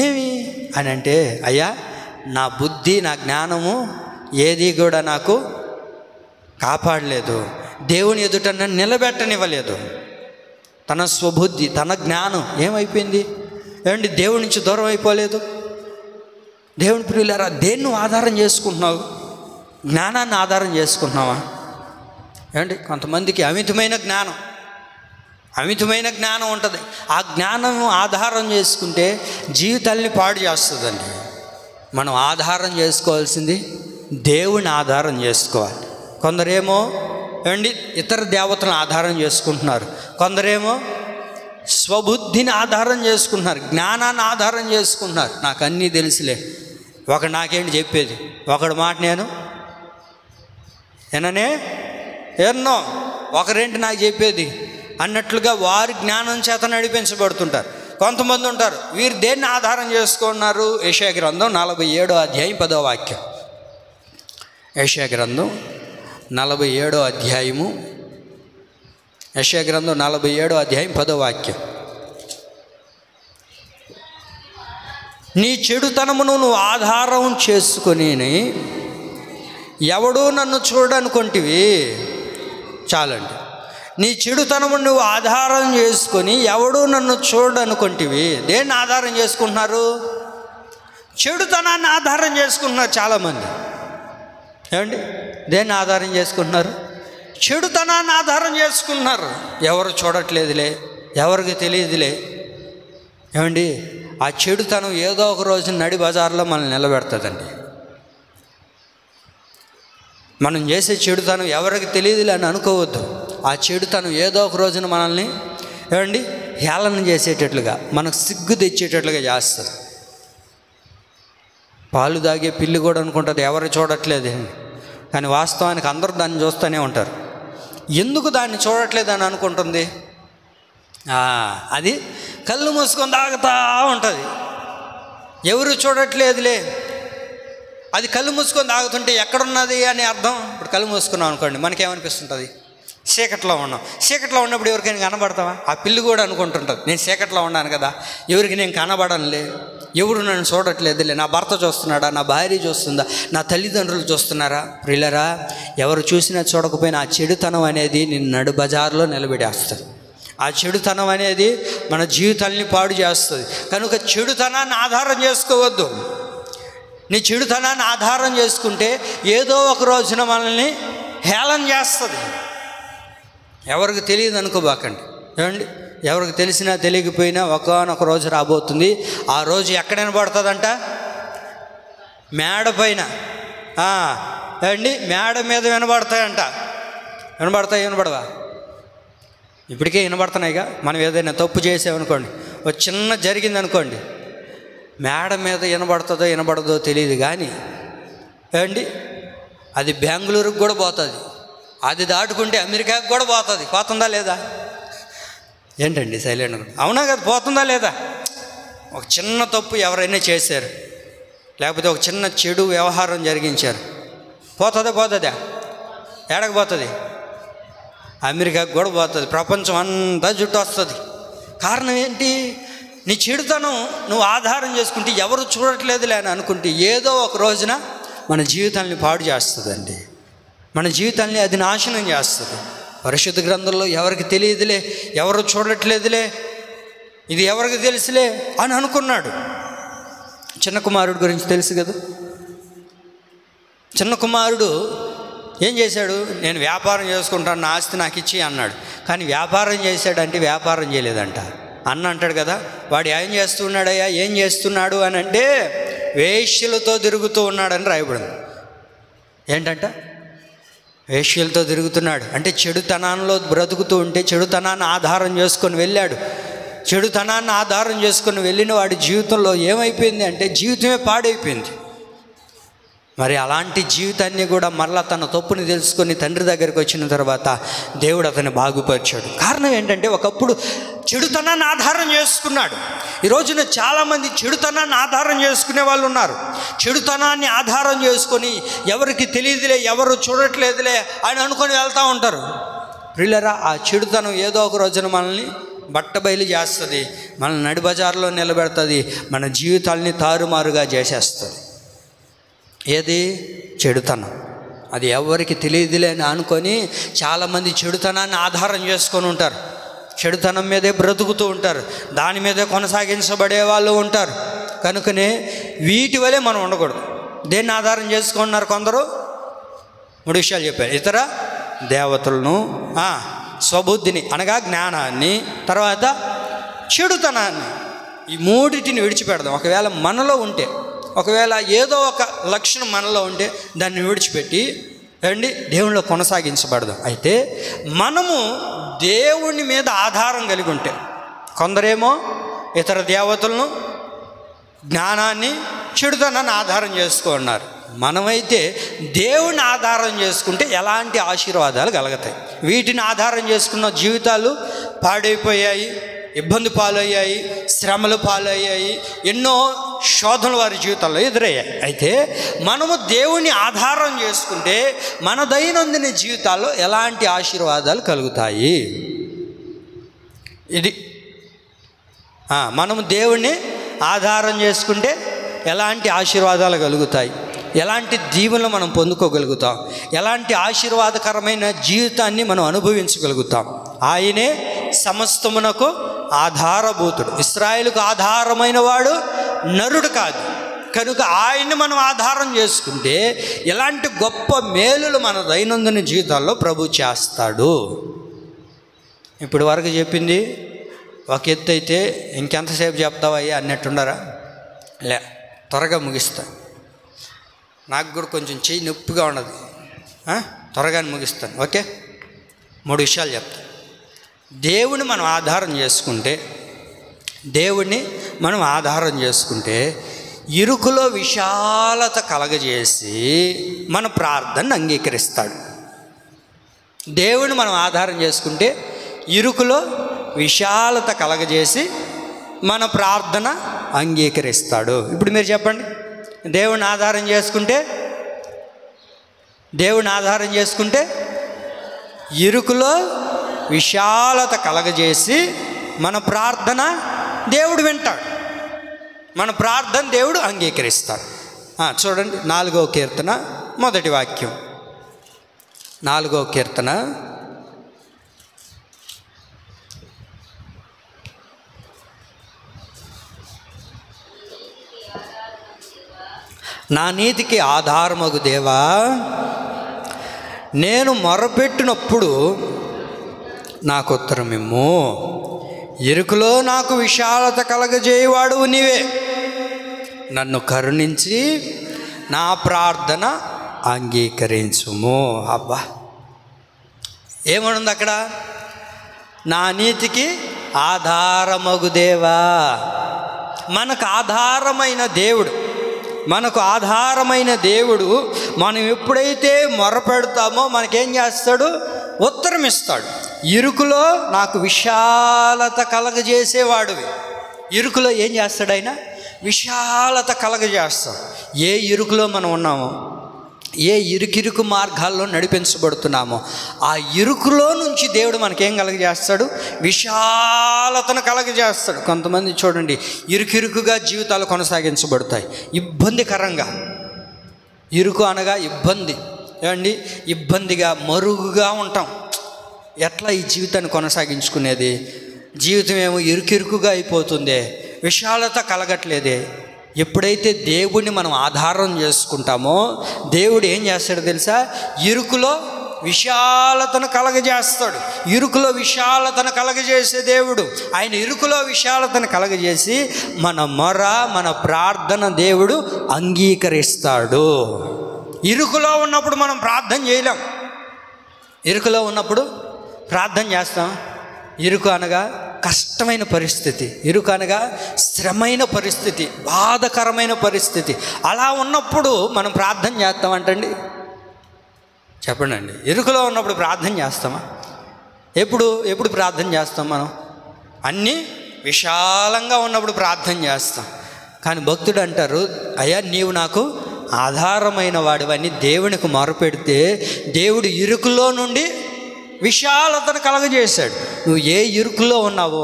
ఏమి అని అంటే, అయ్యా నా బుద్ధి, నా జ్ఞానము ఏది కూడా నాకు కాపాడలేదు, దేవుని ఎదుట నన్ను నిలబెట్టనివ్వలేదు. తన స్వబుద్ధి, తన జ్ఞానం ఏమైపోయింది? ఏమండి, దేవుడి నుంచి దూరం అయిపోలేదు. దేవుని ప్రియులారా, దేన్ని ఆధారం చేసుకుంటున్నావు? జ్ఞానాన్ని ఆధారం చేసుకుంటున్నావా? ఏమండి, కొంతమందికి అమితమైన జ్ఞానం ఉంటుంది. ఆ జ్ఞానం ఆధారం చేసుకుంటే జీవితాల్ని పాడు చేస్తుందండి. మనం ఆధారం చేసుకోవాల్సింది దేవుని ఆధారం చేసుకోవాలి. కొందరేమో ఏమండి ఇతర దేవతలను ఆధారం చేసుకుంటున్నారు, కొందరేమో స్వబుద్ధిని ఆధారం చేసుకుంటున్నారు, జ్ఞానాన్ని ఆధారం చేసుకుంటున్నారు. నాకు అన్నీ తెలుసులే, ఒకడు నాకేంటి చెప్పేది, ఒకడు మాట నేను ఎన్నో ఒకరేంటి నాకు చెప్పేది అన్నట్లుగా వారి జ్ఞానం చేత నడిపించబడుతుంటారు. కొంతమంది ఉంటారు, వీరు దేన్ని ఆధారం చేసుకున్నారు? యెషయా గ్రంథం 47వ అధ్యాయం 10వ వాక్యం. యెషయా గ్రంథం 47వ అధ్యాయము, యెషయా గ్రంథం 47వ అధ్యాయం 10వ వాక్యం. నీ చెడుతనమును నువ్వు ఆధారం చేసుకొని ఎవడూ నన్ను చూడనుకుంటివి. చాలండి. నీ చెడుతనము నువ్వు ఆధారం చేసుకొని ఎవడూ నన్ను చూడనుకుంటివి. దేన్ని ఆధారం చేసుకుంటున్నారు? చెడుతనాన్ని ఆధారం చేసుకుంటున్నారు చాలామంది. ఏమండి, దేన్ని ఆధారం చేసుకుంటున్నారు? చెడుతనాన్ని ఆధారం చేసుకుంటున్నారు. ఎవరు చూడట్లేదులే, ఎవరికి తెలియదులే. ఏమండి, ఆ చెడుతనం ఏదో ఒక రోజు నడి బజార్లో మనల్ని నిలబెడుతుందండి. మనం చేసే చెడుతనం ఎవరికి తెలియదులే అని అనుకోవద్దు. ఆ చెడుతనం ఏదో ఒక రోజున మనల్ని ఏమండి హేళన చేసేటట్లుగా, మనకు సిగ్గు తెచ్చేటట్లుగా చేస్తుంది. పాలు తాగే పిల్లి కూడా అనుకుంటుంది ఎవరు చూడట్లేదు, కానీ వాస్తవానికి అందరూ దాన్ని చూస్తూనే ఉంటారు. ఎందుకు దాన్ని చూడట్లేదు అని అనుకుంటుంది? అది కళ్ళు మూసుకొని తాగుతూ ఉంటుంది. ఎవరు చూడట్లేదులే, అది కళ్ళు మూసుకొని తాగుతుంటే ఎక్కడున్నది అని అర్థం. ఇప్పుడు కళ్ళు మూసుకున్నాం అనుకోండి, మనకేమనిపిస్తుంటుంది? చీకట్లో ఉన్నాం. చీకట్లో ఉన్నప్పుడు ఎవరికైనా కనబడతావా? ఆ పిల్లి కూడా అనుకుంటుంటుంది, నేను చీకట్లో ఉన్నాను కదా, ఎవరికి నేను కనబడనులే, ఎవరు నన్ను చూడట్లేదులే, నా భర్త చూస్తున్నాడా, నా భార్య చూస్తుందా, నా తల్లిదండ్రులు చూస్తున్నారా? ప్రియులరా, ఎవరు చూసినా చూడకపోయినా ఆ చెడుతనం అనేది నిన్ను నడు బజార్లో నిలబెడేస్తుంది. ఆ చెడుతనం అనేది మన జీవితాల్ని పాడు చేస్తుంది. కనుక చెడుతనాన్ని ఆధారం చేసుకోవద్దు. నీ చెడుతనాన్ని ఆధారం చేసుకుంటే ఏదో ఒక రోజున మనల్ని హేళన చేస్తుంది. ఎవరికి తెలియదు అనుకోబాకండి. ఏమండి, ఎవరికి తెలిసినా తెలియకపోయినా ఒకానొక రోజు రాబోతుంది. ఆ రోజు ఎక్కడ వినబడుతుందంట? మేడ పైన. ఏమండి, మేడ మీద వినబడతాయంట. వినబడవా? ఇప్పటికే వినబడుతున్నాయిగా. మనం ఏదైనా తప్పు చేసామనుకోండి, ఒక చిన్న జరిగిందనుకోండి, మేడ మీద వినబడుతుందో వినబడదో తెలియదు, కానీ ఏమండి అది బెంగళూరుకు కూడా పోతుంది, అది దాటుకుంటే అమెరికాకు కూడా పోతుందా లేదా? ఏంటండి సైలెంట్? అవునా కదా, పోతుందా లేదా? ఒక చిన్న తప్పు ఎవరైనా చేశారు, లేకపోతే ఒక చిన్న చెడు వ్యవహారం జరిగించారు, పోతుందా? ఏడకపోతుంది? అమెరికాకు కూడా పోతుంది, ప్రపంచం అంతా చుట్టూ వస్తుంది. కారణం ఏంటి? నీ చెడుతనం నువ్వు ఆధారం చేసుకుంటే ఎవరు చూడట్లేదులే అని అనుకుంటే ఏదో ఒక రోజున మన జీవితాన్ని పాడు చేస్తుందండి. మన జీవితాన్ని అది నాశనం చేస్తుంది. పరిశుద్ధ గ్రంథంలో ఎవరికి తెలియదులే, ఎవరు చూడట్లేదులే, ఇది ఎవరికి తెలుసులే అని అనుకున్నాడు. చిన్న కుమారుడు గురించి తెలుసు కదా. చిన్న కుమారుడు ఏం చేశాడు? నేను వ్యాపారం చేసుకుంటాను, నా ఆస్తి నాకు ఇచ్చి అన్నాడు. కానీ వ్యాపారం చేశాడంటే వ్యాపారం చేయలేదంట. అన్న అంటాడు కదా, వాడు ఏం చేస్తున్నాడయ్యా, ఏం చేస్తున్నాడు అని అంటే వేశ్యలతో తిరుగుతూ ఉన్నాడని రాయబడింది. ఏంటంట? వేశ్యలతో తిరుగుతున్నాడు అంటే చెడుతనాల్లో బ్రతుకుతూ ఉంటే చెడుతనాన్ని ఆధారం చేసుకొని వెళ్ళాడు. చెడుతనాన్ని ఆధారం చేసుకొని వెళ్ళిన వాడి జీవితంలో ఏమైపోయింది అంటే జీవితమే పాడైపోయింది. మరి అలాంటి జీవితాన్ని కూడా మరలా తన తప్పుని తెలుసుకొని తండ్రి దగ్గరికి వచ్చిన తర్వాత దేవుడు అతన్ని బాగుపరిచాడు. కారణం ఏంటంటే ఒకప్పుడు చెడుతనాన్ని ఆధారం చేసుకున్నాడు. ఈ రోజున చాలామంది చెడుతనాన్ని ఆధారం చేసుకునే వాళ్ళు ఉన్నారు. చెడుతనాన్ని ఆధారం చేసుకొని ఎవరికి తెలియదులే, ఎవరు చూడట్లేదులే అని అనుకొని వెళ్తూ ఉంటారు. ప్రియులారా, ఆ చెడుతనం ఏదో ఒక రోజున మనల్ని బట్టబయలు చేస్తుంది, మనల్ని నడి బజార్లో నిలబెడుతుంది, మన జీవితాల్ని తారుమారుగా చేసేస్తుంది. ఏది? చెడుతనం. అది ఎవరికి తెలియదులే అని అనుకొని చాలామంది చెడుతనాన్ని ఆధారం చేసుకొని ఉంటారు. చెడుతనం మీదే బ్రతుకుతూ ఉంటారు, దాని మీదే కొనసాగించబడే వాళ్ళు ఉంటారు. కనుకనే వీటి వలె మనం ఉండకూడదు. దేన్ని ఆధారం చేసుకున్నారు కొందరు? 3 విషయాలు చెప్పారు. ఇతర దేవతలను, స్వబుద్ధిని అనగా జ్ఞానాన్ని, తర్వాత చెడుతనాన్ని. ఈ మూడిటిని విడిచిపెడదాం. ఒకవేళ మనలో ఉంటే, ఒకవేళ ఏదో ఒక లక్షణం మనలో ఉంటే దాన్ని విడిచిపెట్టి దేవునిలో కొనసాగించబడదాం. అయితే మనము దేవుని మీద ఆధారం కలిగి ఉంటే, కొందరేమో ఇతర దేవతలను, జ్ఞానాన్ని, చెడుతనాన్ని ఆధారం చేసుకున్నారు. మనమైతే దేవుని ఆధారం చేసుకుంటే ఎలాంటి ఆశీర్వాదాలు కలుగుతాయి. వీటిని ఆధారం చేసుకున్న జీవితాలు పాడైపోయాయి, ఇబ్బంది పాలయ్యాయి, శ్రమలు పాలయ్యాయి, ఎన్నో శోధనలు వారి జీవితాల్లో ఎదురయ్యాయి. అయితే మనము దేవుని ఆధారం చేసుకుంటే మన దైనందిన జీవితాల్లో ఎలాంటి ఆశీర్వాదాలు కలుగుతాయి? ఇది మనము దేవుణ్ణి ఆధారం చేసుకుంటే ఎలాంటి ఆశీర్వాదాలు కలుగుతాయి, ఎలాంటి దీవెనలు మనం పొందుకోగలుగుతాం, ఎలాంటి ఆశీర్వాదకరమైన జీవితాన్ని మనం అనుభవించగలుగుతాం. ఆయనే సమస్తమునకు ఆధారభూతుడు. ఇశ్రాయేలుకు ఆధారమైన వాడు నరుడు కాదు. కనుక ఆయన్ని మనం ఆధారం చేసుకుంటే ఎలాంటి గొప్ప మేలులు మన దైనందిన జీవితాల్లో ప్రభు చేస్తాడు. ఇప్పుడు వరకు చెప్పింది ఒక ఎత్తు అయితే ఇంకెంతసేపు చెప్తావయ్యా అన్నట్టుండరా? లే, త్వరగా ముగిస్తా. నాకు కూడా కొంచెం చెయ్యి నొప్పిగా ఉన్నది, త్వరగానే ముగిస్తాను. ఓకే, 3 విషయాలు చెప్తాను. దేవుని మనం ఆధారం చేసుకుంటే, దేవుణ్ణి మనం ఆధారం చేసుకుంటే ఇరుకులో విశాలత కలగజేసి మన ప్రార్థనను అంగీకరిస్తాడు. దేవుని మనం ఆధారం చేసుకుంటే ఇరుకులో విశాలత కలగజేసి మన ప్రార్థన అంగీకరిస్తాడు. ఇప్పుడు మీరు చెప్పండి, దేవుని ఆధారం చేసుకుంటే ఇరుకులో విశాలత కలగజేసి మన ప్రార్థన దేవుడు వింటాడు, మన ప్రార్థన దేవుడు అంగీకరిస్తాడు. చూడండి, 4వ కీర్తన 1వ వాక్యం. 4వ కీర్తన 'నా నీతికి ఆధారమగు దేవా, నేను మొరపెట్టినప్పుడు నాకు ఉత్తరమిమ్ము. ఇరుకులో నాకు విశాలత కలగజేయవాడు నీవే. నన్ను కరుణించి నా ప్రార్థన అంగీకరించుము. అబ్బా, ఏమనుంది అక్కడ? నా నీతికి ఆధారమగు దేవా. మనకు ఆధారమైన దేవుడు, మనకు ఆధారమైన దేవుడు మనం ఎప్పుడైతే మొరపెడతామో మనకేం చేస్తాడు? ఉత్తరం ఇస్తాడు. ఇరుకులో నాకు విశాలత కలగజేసేవాడివి. ఇరుకులో ఏం చేస్తాడు ఆయన? విశాలత కలగజేస్తాడు. ఏ ఇరుకులో మనం ఉన్నామో, ఏ ఇరుకిరుకు మార్గాల్లో నడిపించబడుతున్నామో ఆ ఇరుకులో నుంచి దేవుడు మనకేం కలగజేస్తాడు? విశాలతను కలగజేస్తాడు. కొంతమంది చూడండి, ఇరుకిరుకుగా జీవితాలు కొనసాగించబడతాయి, ఇబ్బందికరంగా. ఇరుకు అనగా ఇబ్బంది, ఏమండి? ఇబ్బందిగా మరుగుగా ఉంటాం. ఎట్లా ఈ జీవితాన్ని కొనసాగించుకునేది? జీవితం ఏమో ఇరుకిరుకుగా అయిపోతుంది, విశాలత కలగట్లేదే. ఎప్పుడైతే దేవుడిని మనం ఆధారం చేసుకుంటామో దేవుడు ఏం చేస్తాడో తెలుసా? ఇరుకులో విశాలతను కలగజేస్తాడు. ఇరుకులో విశాలతను కలగజేసే దేవుడు ఆయన. ఇరుకులో విశాలతను కలగజేసి మన మొర, మన ప్రార్థన దేవుడు అంగీకరిస్తాడు. ఇరుకులో ఉన్నప్పుడు మనం ప్రార్థన చేయలేం. ఇరుకులో ఉన్నప్పుడు ప్రార్థన చేస్తాం. ఇరుకు అనగా కష్టమైన పరిస్థితి, ఇరుకు అనగా శ్రమైన పరిస్థితి, బాధకరమైన పరిస్థితి. అలా ఉన్నప్పుడు మనం ప్రార్థన చేస్తామంటండి? చెప్పండి. ఇరుకులో ఉన్నప్పుడు ప్రార్థన చేస్తామా? ఎప్పుడు ప్రార్థన చేస్తాం మనం? అన్నీ విశాలంగా ఉన్నప్పుడు ప్రార్థన చేస్తాం. కానీ భక్తుడు అంటారు, అయ్యా నీవు నాకు ఆధారమైన వాడివని దేవునికి మొరపెడితే దేవుడు ఇరుకులో నుండి విశాలతను కలగజేశాడు. నువ్వు ఏ ఇరుకులో ఉన్నావో,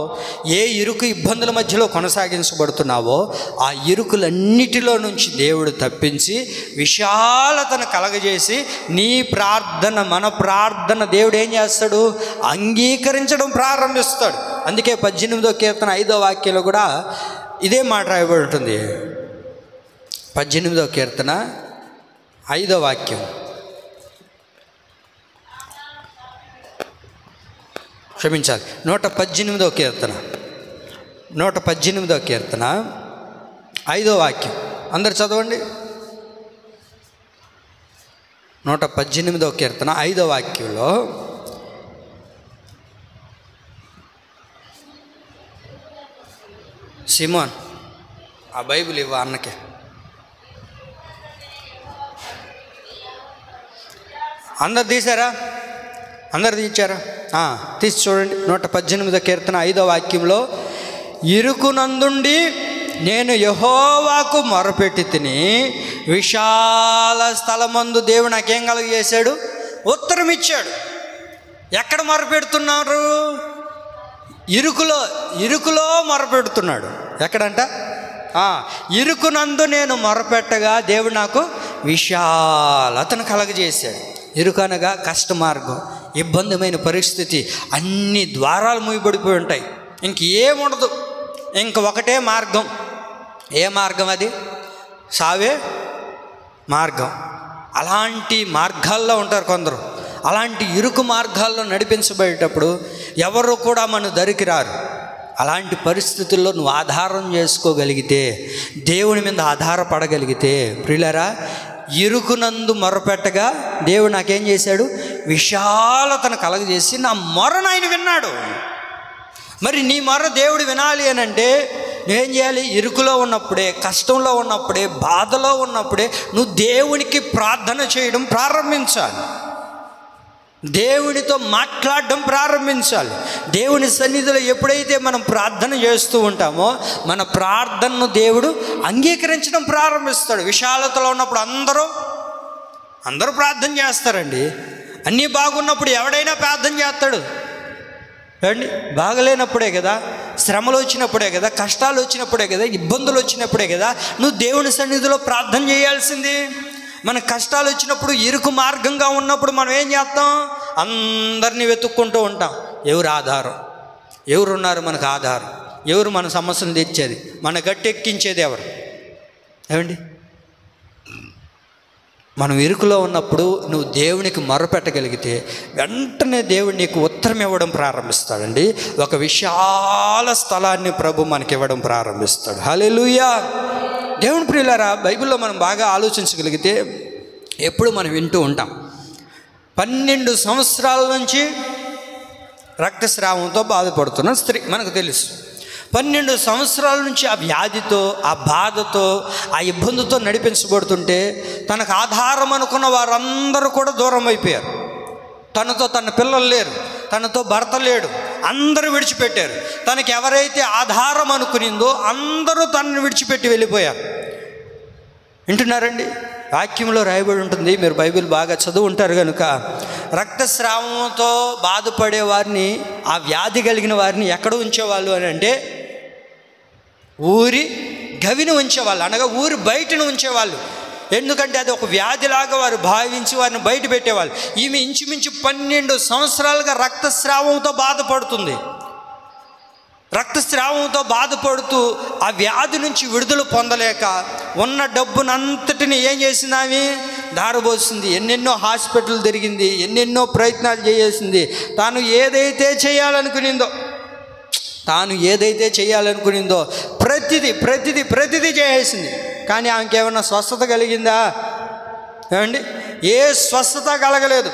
ఏ ఇరుకు ఇబ్బందుల మధ్యలో కొనసాగించబడుతున్నావో ఆ ఇరుకులన్నిటిలో నుంచి దేవుడు తప్పించి విశాలతను కలగజేసి నీ ప్రార్థన, మన ప్రార్థన దేవుడు ఏం చేస్తాడు? అంగీకరించడం ప్రారంభిస్తాడు. అందుకే 18వ కీర్తన 5వ వాక్యంలో కూడా ఇదే మాట రాయబడి ఉంటుంది. 18వ కీర్తన 5వ వాక్యం, క్షమించాలి, 118వ కీర్తన 118వ కీర్తన 5వ వాక్యం. అందరు చదవండి. 118వ కీర్తన 5వ వాక్యంలో సిమోన్ ఆ బైబిల్ ఇవ్వ అన్నకి. అందరు తీసారా? అందరు తీర్చారా? తీసి చూడండి. 118వ కీర్తన 5వ వాక్యంలో, ఇరుకునందుండి నేను యెహోవాకు మొరపెట్టి తిని విశాల స్థలమందు దేవుడు నాకేం కలుగజేశాడు? ఉత్తరం ఇచ్చాడు. ఎక్కడ మొరపెడుతున్నారు? ఇరుకులో మొరపెడుతున్నాడు. ఎక్కడంట? ఇరుకునందు నేను మొరపెట్టగా దేవుడు నాకు విశాలతను కలగజేశాడు. ఇరుకనగా కష్ట మార్గం, ఇబ్బందిమైన పరిస్థితి, అన్ని ద్వారాలు మూయబడిపోయి ఉంటాయి, ఇంకేముండదు, ఇంక ఒకటే మార్గం. ఏ మార్గం అది? సావే మార్గం. అలాంటి మార్గాల్లో ఉంటారు కొందరు. అలాంటి ఇరుకు మార్గాల్లో నడిపించబడేటప్పుడు ఎవరు కూడా మన దరికి రారు. అలాంటి పరిస్థితుల్లో నువ్వు ఆధారం చేసుకోగలిగితే, దేవుని మీద ఆధారపడగలిగితే, ప్రియులారా, ఇరుకునందు మొరపెట్టగా దేవుడు నాకేం చేశాడు? విశాలతను కలగజేసి నా మొరను ఆయన విన్నాడు. మరి నీ మొర దేవుడు వినాలి అని అంటే నువ్వేం చేయాలి? ఇరుకులో ఉన్నప్పుడే, కష్టంలో ఉన్నప్పుడే, బాధలో ఉన్నప్పుడే నువ్వు దేవునికి ప్రార్థన చేయడం ప్రారంభించాలి. దేవునితో మాట్లాడడం ప్రారంభించాలి. దేవుని సన్నిధిలో ఎప్పుడైతే మనం ప్రార్థన చేస్తూ ఉంటామో మన ప్రార్థనను దేవుడు అంగీకరించడం ప్రారంభిస్తాడు. విశాలతలో ఉన్నప్పుడు అందరూ ప్రార్థన చేస్తారండి. అన్నీ బాగున్నప్పుడు ఎవడైనా ప్రార్థన చేస్తాడు అండి. బాగలేనప్పుడే కదా, శ్రమలు వచ్చినప్పుడే కదా, కష్టాలు వచ్చినప్పుడే కదా, ఇబ్బందులు వచ్చినప్పుడే కదా నువ్వు దేవుని సన్నిధిలో ప్రార్థన చేయాల్సింది. మన కష్టాలు వచ్చినప్పుడు, ఇరుకు మార్గంగా ఉన్నప్పుడు మనం ఏం చేస్తాం? అందరినీ వెతుక్కుంటూ ఉంటాం. ఎవరు ఆధారం? ఎవరున్నారు మనకు ఆధారం? ఎవరు మన సమస్యను తెచ్చేది, మన గట్టెక్కించేది ఎవరు? ఏమండి, మనం ఇరుకులో ఉన్నప్పుడు నువ్వు దేవునికి మొరపెట్టగలిగితే వెంటనే దేవుడు నీకు ఉత్తరం ఇవ్వడం ప్రారంభిస్తాడండి. ఒక విశాల స్థలాన్ని ప్రభు మనకి ఇవ్వడం ప్రారంభిస్తాడు. హల్లెలూయా. దేవుని ప్రియులారా, బైబిల్లో మనం బాగా ఆలోచించగలిగితే ఎప్పుడు మనం వింటూ ఉంటాం, 12 సంవత్సరాల నుంచి రక్తస్రావంతో బాధపడుతున్న స్త్రీ మనకు తెలుసు. 12 సంవత్సరాల నుంచి ఆ వ్యాధితో, ఆ బాధతో, ఆ ఇబ్బందితో నడిపించబడుతుంటే తనకు ఆధారం అనుకున్న వారందరూ కూడా దూరం అయిపోయారు. తనతో తన పిల్లలు లేరు, తనతో భర్త లేడు, అందరూ విడిచిపెట్టారు. తనకి ఎవరైతే ఆధారం అనుకునిందో అందరూ తనని విడిచిపెట్టి వెళ్ళిపోయారు. వింటున్నారండి? వాక్యంలో రాయబడి ఉంటుంది, మీరు బైబిల్ బాగా చదువు ఉంటారు కనుక, రక్తస్రావంతో బాధపడే వారిని, ఆ వ్యాధి కలిగిన వారిని ఎక్కడ ఉంచేవాళ్ళు అని అంటే ఊరి గవిని ఉంచేవాళ్ళు, అనగా ఊరి బయటను ఉంచేవాళ్ళు. ఎందుకంటే అది ఒక వ్యాధిలాగా వారు భావించి వారిని బయట పెట్టేవాళ్ళు. ఈమె ఇంచుమించు 12 సంవత్సరాలుగా రక్తస్రావంతో బాధపడుతుంది. రక్తస్రావంతో బాధపడుతూ ఆ వ్యాధి నుంచి విడుదల పొందలేక ఉన్న డబ్బునంతటిని ఏం చేసింది? ఆమె దారబోసింది. ఎన్నెన్నో హాస్పిటల్ తిరిగింది, ఎన్నెన్నో ప్రయత్నాలు చేసింది. తాను ఏదైతే చేయాలనుకునిందో ప్రతిదీ చేసేసింది. కానీ ఆమెకి ఏమన్నా స్వస్థత కలిగిందా? ఏమండి? ఏ స్వస్థత కలగలేదు.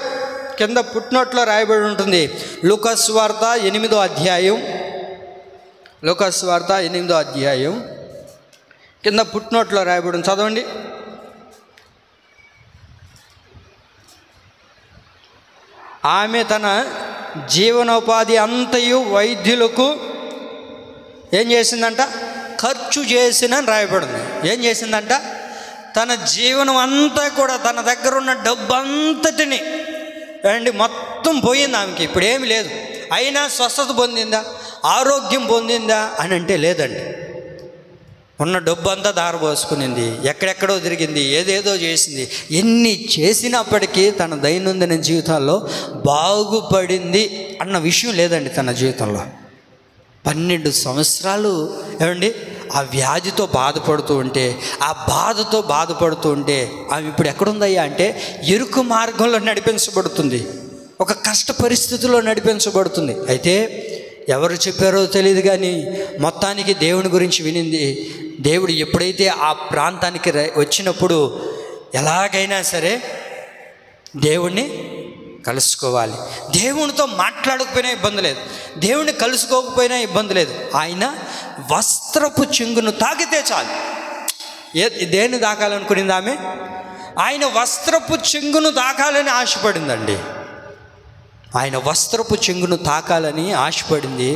కింద పుట్టినట్లో రాయబడి ఉంటుంది, లూకాసు వార్త 8వ అధ్యాయం, లూకాసు వార్త 8వ అధ్యాయం కింద పుట్టినట్లో రాయబడి చదవండి. ఆమె తన జీవనోపాధి అంతయు వైద్యులకు ఏం చేసిందంట? ఖర్చు చేసినని రాయబడింది. ఏం చేసిందంట? తన జీవనం అంతా కూడా, తన దగ్గర ఉన్న డబ్బు అంతటిని మొత్తం పోయింది ఆమెకి. ఇప్పుడు ఏమి లేదు. అయినా స్వస్థత పొందిందా, ఆరోగ్యం పొందిందా అని అంటే లేదండి. ఉన్న డబ్బు అంతా దారబోసుకునింది, ఎక్కడెక్కడో తిరిగింది, ఏదేదో చేసింది. ఎన్ని చేసినప్పటికీ తన దైనందిన జీవితాల్లో బాగుపడింది అన్న విషయం లేదండి. తన జీవితంలో 12 సంవత్సరాలు ఆ వ్యాధితో బాధపడుతూ ఉంటే, ఆ బాధతో బాధపడుతూ ఉంటే ఆమె ఇప్పుడు ఎక్కడుందయ్యా అంటే ఇరుకు మార్గంలో నడిపించబడుతుంది, ఒక కష్ట పరిస్థితిలో నడిపించబడుతుంది. అయితే ఎవరు చెప్పారో తెలియదు కానీ మొత్తానికి దేవుని గురించి వినింది. దేవుడు ఎప్పుడైతే ఆ ప్రాంతానికి వచ్చినప్పుడు ఎలాగైనా సరే దేవుణ్ణి కలుసుకోవాలి. దేవునితో మాట్లాడకపోయినా ఇబ్బంది లేదు, దేవుణ్ణి కలుసుకోకపోయినా ఇబ్బంది లేదు. ఆయన వస్త్రపు చెంగును తాకితే చాలు. దేన్ని తాకాలనుకునింది ఆమె? ఆయన వస్త్రపు చెంగును తాకాలని ఆశపడిందండి. ఆయన వస్త్రపు చెంగును తాకాలని ఆశపడింది.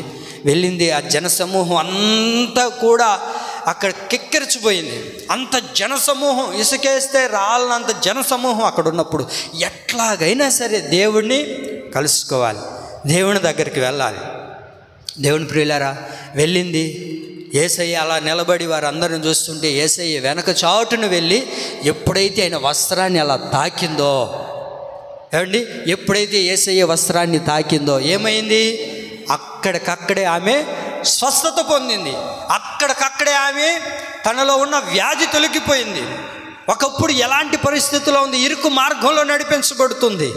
వెళ్ళింది. ఆ జనసమూహం అంతా కూడా అక్కడ కిక్కిరిచిపోయింది. అంత జనసమూహం, ఇసుకేస్తే రాళ్ళంత జనసమూహం అక్కడ ఉన్నప్పుడు ఎట్లాగైనా సరే దేవుణ్ణి కలుసుకోవాలి, దేవుని దగ్గరికి వెళ్ళాలి. దేవుని ప్రియులారా, వెళ్ళింది. యేసయ్య అలా నిలబడి వారందరిని చూస్తుంటే యేసయ్య వెనక చాటును వెళ్ళి ఎప్పుడైతే ఆయన వస్త్రాన్ని అలా తాకిందో, ఎప్పుడైతే యేసయ్య వస్త్రాన్ని తాకిందో ఏమైంది? అక్కడికక్కడే ఆమె స్వస్థత పొందింది. అక్కడికక్కడే ఆమె తనలో ఉన్న వ్యాధి తొలగిపోయింది. ఒకప్పుడు ఎలాంటి పరిస్థితిలో ఉంది? ఇరుకు మార్గంలో నడిపించబడుతుంది,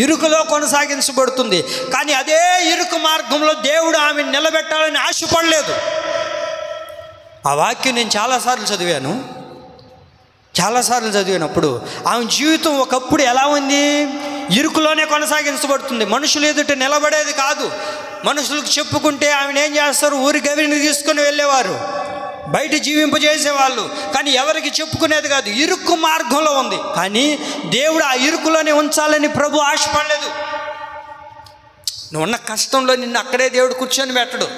ఇరుకులో కొనసాగించబడుతుంది. కానీ అదే ఇరుకు మార్గంలో దేవుడు ఆమెను నిలబెట్టాలని ఆశపడలేదు. ఆ వాక్యం నేను చాలాసార్లు చదివినప్పుడు ఆమె జీవితం ఒకప్పుడు ఎలా ఉంది? ఇరుకులోనే కొనసాగించబడుతుంది. మనుషులు ఎదుట నిలబడేది కాదు. మనుషులకు చెప్పుకుంటే ఆమెను ఏం చేస్తారు? ఊరి గవిని తీసుకొని వెళ్ళేవారు, బయట జీవింపజేసేవాళ్ళు. కానీ ఎవరికి చెప్పుకునేది కాదు. ఇరుకు మార్గంలో ఉంది. కానీ దేవుడు ఆ ఇరుకులోనే ఉంచాలని ప్రభు ఆశపడలేదు. నువ్వు ఉన్న కష్టంలో నిన్ను అక్కడే దేవుడు కూర్చొని పెట్టడు.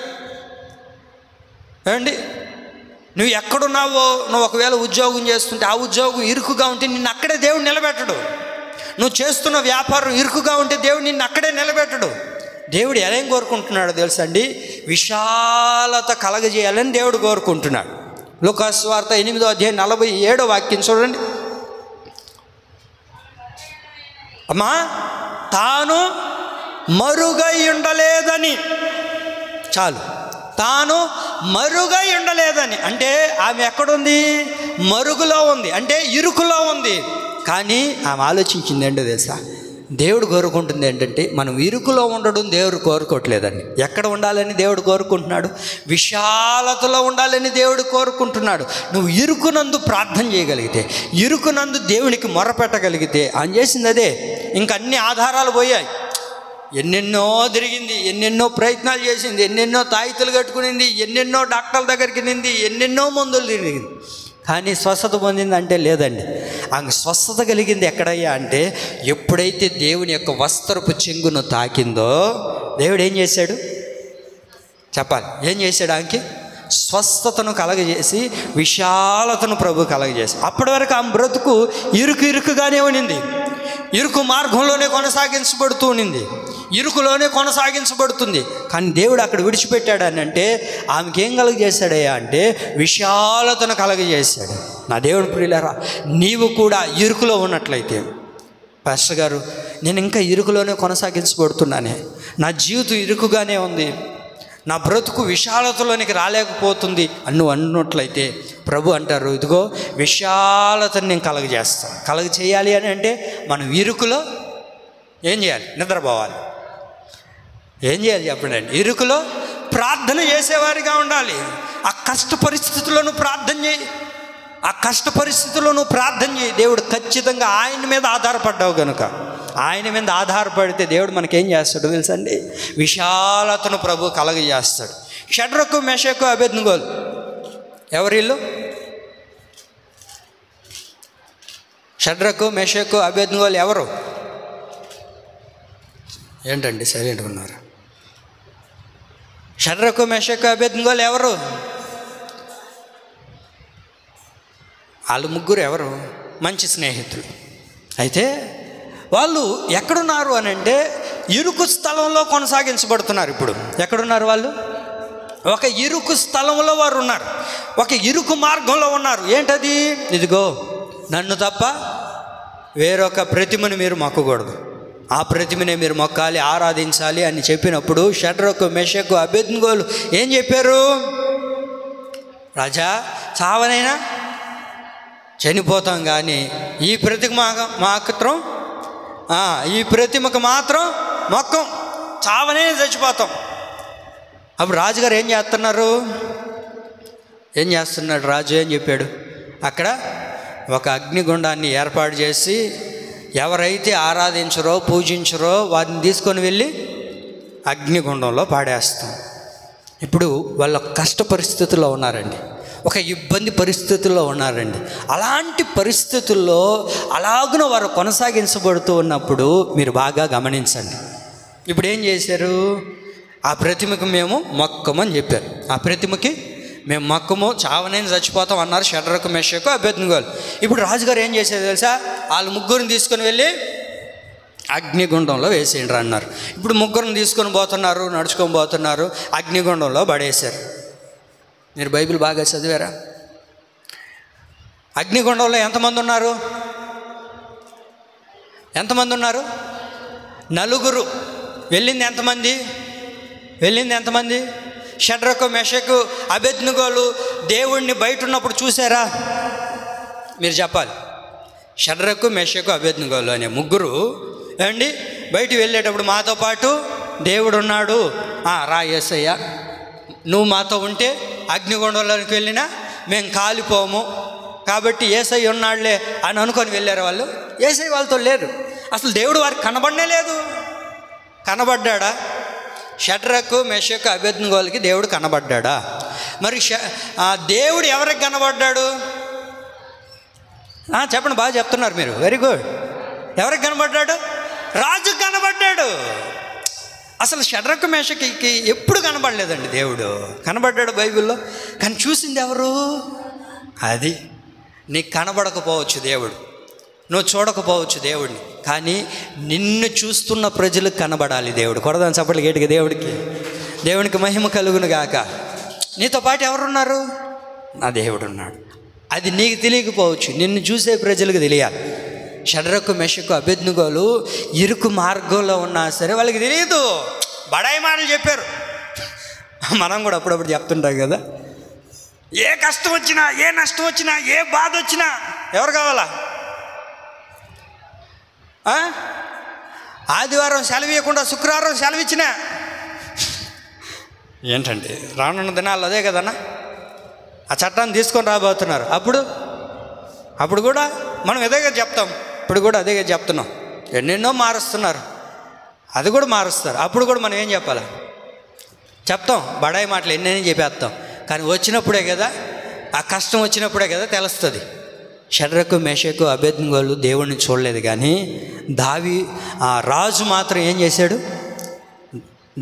నువ్వు ఎక్కడున్నావో, నువ్వు ఒకవేళ ఉద్యోగం చేస్తుంటే ఆ ఉద్యోగం ఇరుకుగా ఉంటే నిన్ను అక్కడే దేవుడు నిలబెట్టడు. నువ్వు చేస్తున్న వ్యాపారం ఇరుకుగా ఉంటే దేవుడు నిన్ను అక్కడే నిలబెట్టడు. దేవుడు ఎలా కోరుకుంటున్నాడో తెలుసా అండి? విశాలత కలగజేయాలని దేవుడు కోరుకుంటున్నాడు. లూకాసు వార్త 8వ అధ్యాయం 47వ వాక్యం చూడండి. అమ్మా, తాను మరుగై ఉండలేదని, చాలు, తాను మరుగై ఉండలేదని అంటే ఆమె ఎక్కడుంది? మరుగులో ఉంది, అంటే ఇరుకులో ఉంది. కానీ ఆమె ఆలోచించింది ఏంటో తెలుసా? దేవుడు కోరుకుంటుంది ఏంటంటే మనం ఇరుకులో ఉండడం దేవుడు కోరుకోవట్లేదండి. ఎక్కడ ఉండాలని దేవుడు కోరుకుంటున్నాడు? విశాలతలో ఉండాలని దేవుడు కోరుకుంటున్నాడు. నువ్వు ఇరుకునందు ప్రార్థన చేయగలిగితే, ఇరుకునందు దేవునికి మొరపెట్టగలిగితే ఆయన చేసింది అదే. ఇంక అన్ని ఆధారాలు పోయాయి. ఎన్నెన్నో తిరిగింది, ఎన్నెన్నో ప్రయత్నాలు చేసింది, ఎన్నెన్నో తాయితులు కట్టుకునింది, ఎన్నెన్నో డాక్టర్ల దగ్గరికి నింది, ఎన్నెన్నో మందులు తిరిగింది. కానీ స్వస్థత పొందిందంటే లేదండి. ఆమె స్వస్థత కలిగింది ఎక్కడయ్యా అంటే ఎప్పుడైతే దేవుని యొక్క వస్త్రపు చెంగును తాకిందో దేవుడు ఏం చేశాడు? చెప్పాలి. ఏం చేశాడు? ఆమెకి స్వస్థతను కలగజేసి విశాలతను ప్రభు కలగజేసి, అప్పటి వరకు ఆమె బ్రతుకు ఇరుకుగానే ఉన్నింది. ఇరుకు మార్గంలోనే కొనసాగించబడుతూ ఉన్నింది, ఇరుకులోనే కొనసాగించబడుతుంది. కానీ దేవుడు అక్కడ విడిచిపెట్టాడు అని అంటే ఆమెకి ఏం కలగజేశాడయ్యా అంటే విశాలతను కలగజేశాడు. నా దేవుని ప్రియులారా, నీవు కూడా ఇరుకులో ఉన్నట్లయితే, పాస్టర్ గారు నేను ఇంకా ఇరుకులోనే కొనసాగించబడుతున్నానే, నా జీవితం ఇరుకుగానే ఉంది, నా బ్రతుకు విశాలతలోనికి రాలేకపోతుంది అని నువ్వు అన్నట్లయితే ప్రభు అంటారు, ఇదిగో విశాలతను నేను కలగజేస్తాను. కలగజేయాలి అని అంటే మనం ఇరుకులో ఏం చేయాలి? నిద్రపోవాలి. ఏం చేయాలి చెప్పండి? ఇరుకులో ప్రార్థన చేసేవారిగా ఉండాలి. ఆ కష్ట పరిస్థితులను ప్రార్థన చేయి, ఆ కష్ట పరిస్థితుల్లో నువ్వు ప్రార్థన చేయి. దేవుడు ఖచ్చితంగా ఆయన మీద ఆధారపడ్డావు కనుక, ఆయన మీద ఆధారపడితే దేవుడు మనకేం చేస్తాడు తెలుసండి? విశాలతను ప్రభు కలగజేస్తాడు. షడ్రకు మెషకు అబేద్నెగోలు ఎవరిల్లు? షడ్రకు మెషకు అబేద్నెగోలు ఎవరు? ఏంటండి సైలెంట్గా ఉన్నారు? షడ్రకు మెషకు అబేద్నెగోలు ఎవరు? వాళ్ళు ముగ్గురు ఎవరు? మంచి స్నేహితులు. అయితే వాళ్ళు ఎక్కడున్నారు అని అంటే ఇరుకు స్థలంలో కొనసాగించబడుతున్నారు. ఇప్పుడు ఎక్కడున్నారు వాళ్ళు? ఒక ఇరుకు స్థలంలో వారు ఉన్నారు, ఒక ఇరుకు మార్గంలో ఉన్నారు. ఏంటది? ఇదిగో నన్ను తప్ప వేరొక ప్రతిమను మీరు మొక్కకూడదు, ఆ ప్రతిమనే మీరు మొక్కాలి, ఆరాధించాలి అని చెప్పినప్పుడు షడ్రకు మెషకు అబేద్నెగోలు ఏం చెప్పారు? రాజా, చావనైనా చనిపోతాం కానీ ఈ ప్రతిమకు మాత్రం మొక్కం, చావనే చచ్చిపోతాం. అప్పుడు రాజుగారు ఏం చేస్తున్నాడు? రాజు ఏం చెప్పాడు? అక్కడ ఒక అగ్నిగుండాన్ని ఏర్పాటు చేసి ఎవరైతే ఆరాధించరో పూజించరో వారిని తీసుకొని వెళ్ళి అగ్నిగుండంలో పాడేస్తాం. ఇప్పుడు వాళ్ళ కష్ట పరిస్థితుల్లో ఉన్నారండి, ఒక ఇబ్బంది పరిస్థితుల్లో ఉన్నారండి. అలాంటి పరిస్థితుల్లో అలాగున వారు కొనసాగించబడుతూ ఉన్నప్పుడు మీరు బాగా గమనించండి. ఇప్పుడు ఏం చేశారు? ఆ ప్రతిమకు మేము మొక్కమని చెప్పారు. ఆ ప్రతిమకి మేము మొక్కము, చావనైనా చచ్చిపోతాం అన్నారు షడ్రకు మెషకు అబేద్నెగోలు. ఇప్పుడు రాజుగారు ఏం చేశారు తెలుసా? వాళ్ళు ముగ్గురిని తీసుకొని వెళ్ళి అగ్నిగుండంలో వేసేయండి అన్నారు. ఇప్పుడు ముగ్గురిని తీసుకొని పోతున్నారు, నడుచుకొని పోతున్నారు, అగ్నిగుండంలో పడేశారు. మీరు బైబిల్ బాగా చదివారా? అగ్నిగుండంలో ఎంతమంది ఉన్నారు? నలుగురు. వెళ్ళింది ఎంతమంది? షడ్రకు మెషకు అబేద్నెగోలు దేవుణ్ణి బయట ఉన్నప్పుడు చూసారా? మీరు చెప్పాలి. షడ్రకు మెషకు అబేద్నెగోలు అనే ముగ్గురు ఏమండి బయటికి వెళ్ళేటప్పుడు మాతో పాటు దేవుడు ఉన్నాడు, రా యేసయ్య, నువ్వు మాతో ఉంటే అగ్నిగుండంలోకి వెళ్ళినా మేము కాలిపోము, కాబట్టి యేసయ్య ఉన్నాడులే అని అనుకొని వెళ్ళారు వాళ్ళు. యేసయ్య వాళ్ళతో లేరు. అసలు దేవుడు వారికి కనబడనే లేదు. కనబడ్డా? షడ్రకు మెషకు అబేద్నెగోలకి దేవుడు కనబడ్డా? మరి దేవుడు ఎవరికి కనబడ్డాడు? చెప్పండి, బాగా చెప్తున్నారు మీరు, వెరీ గుడ్. ఎవరికి కనబడ్డాడు? రాజుకు కనబడ్డాడు. అసలు షడ్రకు మెషకుకి ఎప్పుడు కనబడలేదండి దేవుడు. కనబడ్డాడు బైబిల్లో, కానీ చూసింది ఎవరు? అది నీకు కనబడకపోవచ్చు దేవుడు, నువ్వు చూడకపోవచ్చు దేవుడిని, కానీ నిన్ను చూస్తున్న ప్రజలకు కనబడాలి దేవుడు. కొడదాని చప్పట్లు గేటుగా దేవునికి మహిమ కలుగును గాక. నీతో పాటు ఎవరున్నారు? నా దేవుడు ఉన్నాడు. అది నీకు తెలియకపోవచ్చు, నిన్ను చూసే ప్రజలకు తెలియాలి. షడ్రకు మెషకు అబేద్నెగోలు ఇరుకు మార్గంలో ఉన్నా సరే వాళ్ళకి తెలియదు, బడాయి మాటలు చెప్పారు. మనం కూడా అప్పుడప్పుడు చెప్తుంటాం కదా, ఏ కష్టం వచ్చినా, ఏ నష్టం వచ్చినా, ఏ బాధ వచ్చినా ఎవరు కావాలా? ఆదివారం సెలవు ఇవ్వకుండా శుక్రవారం సెలవు ఇచ్చినా ఏంటండి? రానున్న దినాల్లో అదే కదన్నా, ఆ చట్టాన్ని తీసుకొని రాబోతున్నారు. అప్పుడు కూడా మనం అదే కదా చెప్తాం, ఇప్పుడు కూడా అదే కదా చెప్తున్నాం. ఎన్నెన్నో మారుస్తున్నారు, అది కూడా మారుస్తారు. అప్పుడు కూడా మనం ఏం చెప్పాలి? చెప్తాం, బడాయి మాటలు ఎన్నెన్ని చెప్పేస్తాం. కానీ వచ్చినప్పుడే కదా, ఆ కష్టం వచ్చినప్పుడే కదా తెలుస్తుంది. షడ్రకు మెషకు అబేద్నెగోలు దేవుణ్ణి చూడలేదు, కానీ ఆ రాజు మాత్రం ఏం చేశాడు?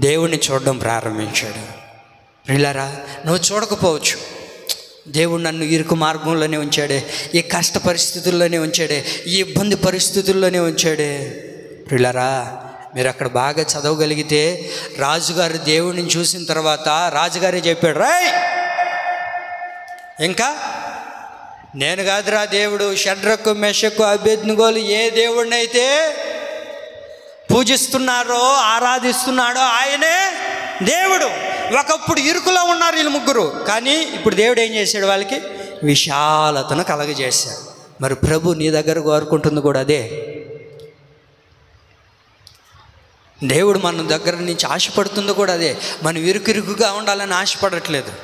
దేవుణ్ణి చూడడం ప్రారంభించాడు. ప్రియులారా, నువ్వు చూడకపోవచ్చు, దేవుడు నన్ను ఇరుకు మార్గంలోనే ఉంచాడే, ఈ కష్ట పరిస్థితుల్లోనే ఉంచాడే, ఈ ఇబ్బంది పరిస్థితుల్లోనే ఉంచాడే. ప్రియులారా, మీరు అక్కడ బాగా చదవగలిగితే రాజుగారు దేవుడిని చూసిన తర్వాత రాజుగారే చెప్పాడు, రాయ్ ఇంకా నేను కాదురా దేవుడు, షడ్రకు మెషకు అబేద్నెగోలు ఏ దేవుడినైతే పూజిస్తున్నారో ఆరాధిస్తున్నాడో ఆయనే దేవుడు. ఒకప్పుడు ఇరుకులో ఉన్నారు వీళ్ళు ముగ్గురు, కానీ ఇప్పుడు దేవుడు ఏం చేశాడు, వాళ్ళకి విశాలతను కలగజేశాడు. మరి ప్రభు నీ దగ్గర కోరుకుంటుంది కూడా అదే. దేవుడు మన దగ్గర నుంచి ఆశపడుతుంది కూడా అదే. మనం ఇరుకుగా ఉండాలని ఆశపడట్లేదు.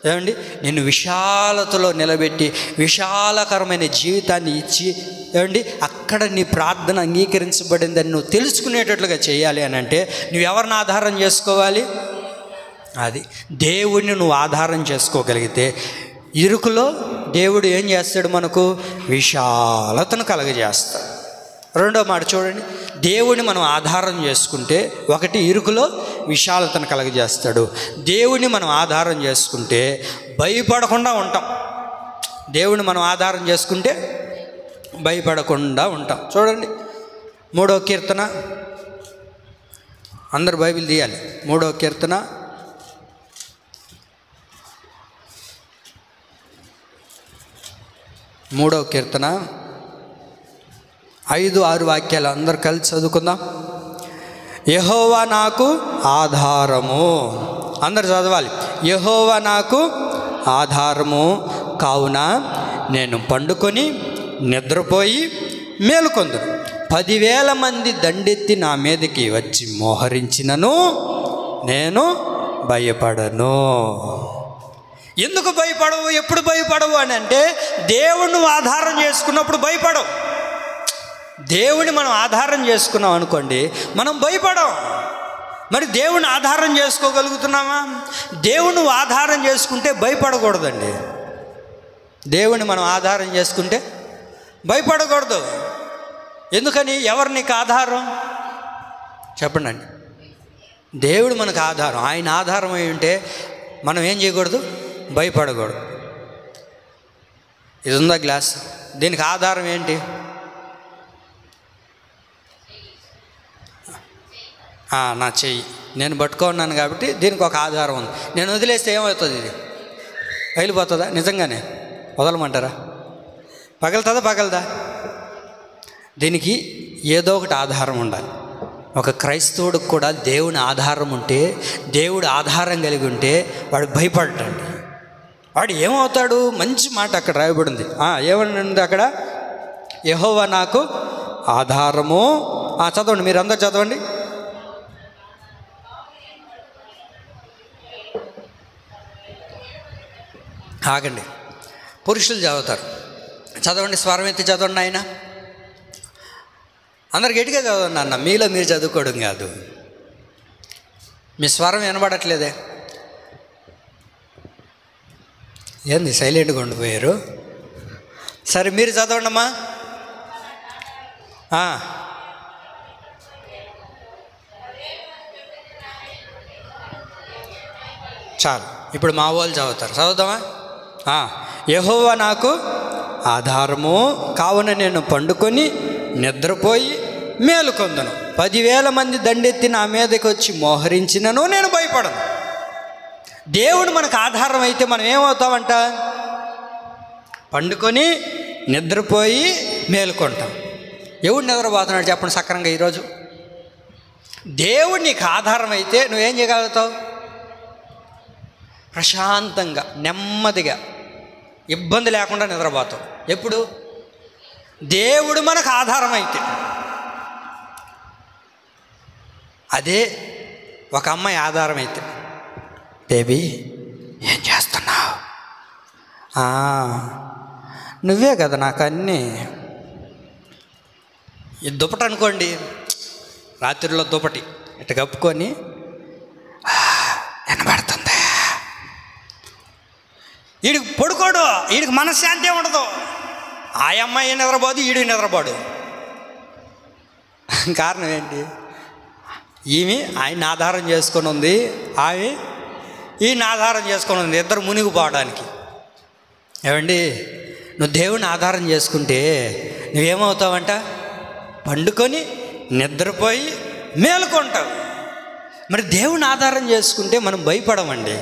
ఏమండి, నిన్ను విశాలతలో నిలబెట్టి విశాలకరమైన జీవితాన్ని ఇచ్చి, ఏమండి, అక్కడ నీ ప్రార్థన అంగీకరించబడిందని నువ్వు తెలుసుకునేటట్లుగా చేయాలి అని అంటే నువ్వెవరిని ఆధారం చేసుకోవాలి? అది దేవుడిని నువ్వు ఆధారం చేసుకోగలిగితే ఇరుకులో దేవుడు ఏం చేస్తాడు, మనకు విశాలతను కలగజేస్తాడు. రెండో మాట చూడండి, దేవుడిని మనం ఆధారం చేసుకుంటే ఒకటి ఇరుకులో విశాలతను కలగజేస్తాడు. దేవుడిని మనం ఆధారం చేసుకుంటే భయపడకుండా ఉంటాం. దేవుడిని మనం ఆధారం చేసుకుంటే భయపడకుండా ఉంటాం. చూడండి 3వ కీర్తన, అందరు బైబిల్ తీయాలి. 3వ కీర్తన 3వ కీర్తన 5-6 వాక్యాలు అందరు కలిసి చదువుకుందాం. యెహోవా నాకు ఆధారము, అందరు చదవాలి. యెహోవా నాకు ఆధారము, కావున నేను పండుకొని నిద్రపోయి మేలుకొందును. 10,000 మంది దండెత్తి నా మీదకి వచ్చి మోహరించినను నేను భయపడను. ఎందుకు భయపడవు, ఎప్పుడు భయపడవు అని అంటే దేవుణ్ణి ఆధారం చేసుకున్నప్పుడు భయపడవు. దేవుని మనం ఆధారం చేసుకున్నాం అనుకోండి, మనం భయపడం. మరి దేవుని ఆధారం చేసుకోగలుగుతున్నామా? దేవుని ఆధారం చేసుకుంటే భయపడకూడదండి. దేవుని మనం ఆధారం చేసుకుంటే భయపడకూడదు. ఎందుకని? ఎవరు నీకు ఆధారం చెప్పండి అండి. దేవుడు మనకు ఆధారం. ఆయన ఆధారం అయి ఉంటే మనం ఏం చేయకూడదు, భయపడకూడదు. ఇది ఉందా గ్లాస్, దీనికి ఆధారం ఏంటి? నా చెయ్యి, నేను పట్టుకున్నాను కాబట్టి దీనికి ఒక ఆధారం ఉంది. నేను వదిలేస్తే ఏమవుతుంది? ఇది వెళ్ళిపోతుందా? నిజంగానే వదలమంటారా? పగలదా? దీనికి ఏదో ఒకటి ఆధారం ఉండాలి. ఒక క్రైస్తవుడికి కూడా దేవుని ఆధారం ఉంటే, దేవుడు ఆధారం కలిగి ఉంటే వాడు భయపడతాడు. వాడు ఏమవుతాడు? మంచి మాట అక్కడ రాయబడింది. ఏమన్నా అక్కడ? యెహోవా నాకు ఆధారము. చదవండి, మీరు అందరు చదవండి. ఆగండి, పురుషులు చదువుతారు. చదవండి, స్వరం ఎత్తి చదవండి. ఆయన అందరు గట్టిగా చదవండి అన్న. మీలో మీరు చదువుకోవడం కాదు. మీ స్వరం వినబడట్లేదే, ఏంది సైలెంట్గా ఉండిపోయారు? సరే మీరు చదవండి అమ్మా. చాలు, ఇప్పుడు మా వాళ్ళు చదువుతారు. చదువుతామా? యెహోవా నాకు ఆధారము, కావున నేను పండుకొని నిద్రపోయి మేలుకొందును. 10,000 మంది దండెత్తి నా మీదకి వచ్చి మోహరించినను నేను భయపడను. దేవుడు మనకు ఆధారం అయితే మనం ఏమవుతామంట? పండుకొని నిద్రపోయి మేలుకుంటాం. ఎవడు నిద్రపోతున్నాడు చెప్పండి సక్రంగా ఈరోజు? దేవుడు నీకు ఆధారం అయితే నువ్వేం చేయగలుగుతావు? ప్రశాంతంగా, నెమ్మదిగా, ఇబ్బంది లేకుండా నిద్రపోతావు. ఎప్పుడు? దేవుడు మనకు ఆధారం అయితే. అదే ఒక అమ్మాయి ఆధారం అయితే, బేబీ ఏం చేస్తున్నావు? నువ్వే కదా నాకు అన్నీ. ఈ దుప్పటి అనుకోండి, రాత్రిలో దుప్పటి ఇట్లా కప్పుకొని వినబడుతుంది. వీడికి పడుకోడు, వీడికి మనశ్శాంతి ఉండదు. ఆ అమ్మాయి నిద్రపోదు, వీడు నిద్రపోడు. కారణం ఏంటి? ఈమె ఆయన ఆధారం చేసుకొని ఉంది, ఆమె ఈయన ఆధారం చేసుకొని ఉంది, ఇద్దరు మునిగిపోవడానికి. ఏమండి, నువ్వు దేవుని ఆధారం చేసుకుంటే నువ్వేమవుతావంట? పండుకొని నిద్రపోయి మేలుకుంటావు. మరి దేవుని ఆధారం చేసుకుంటే మనం భయపడమండి.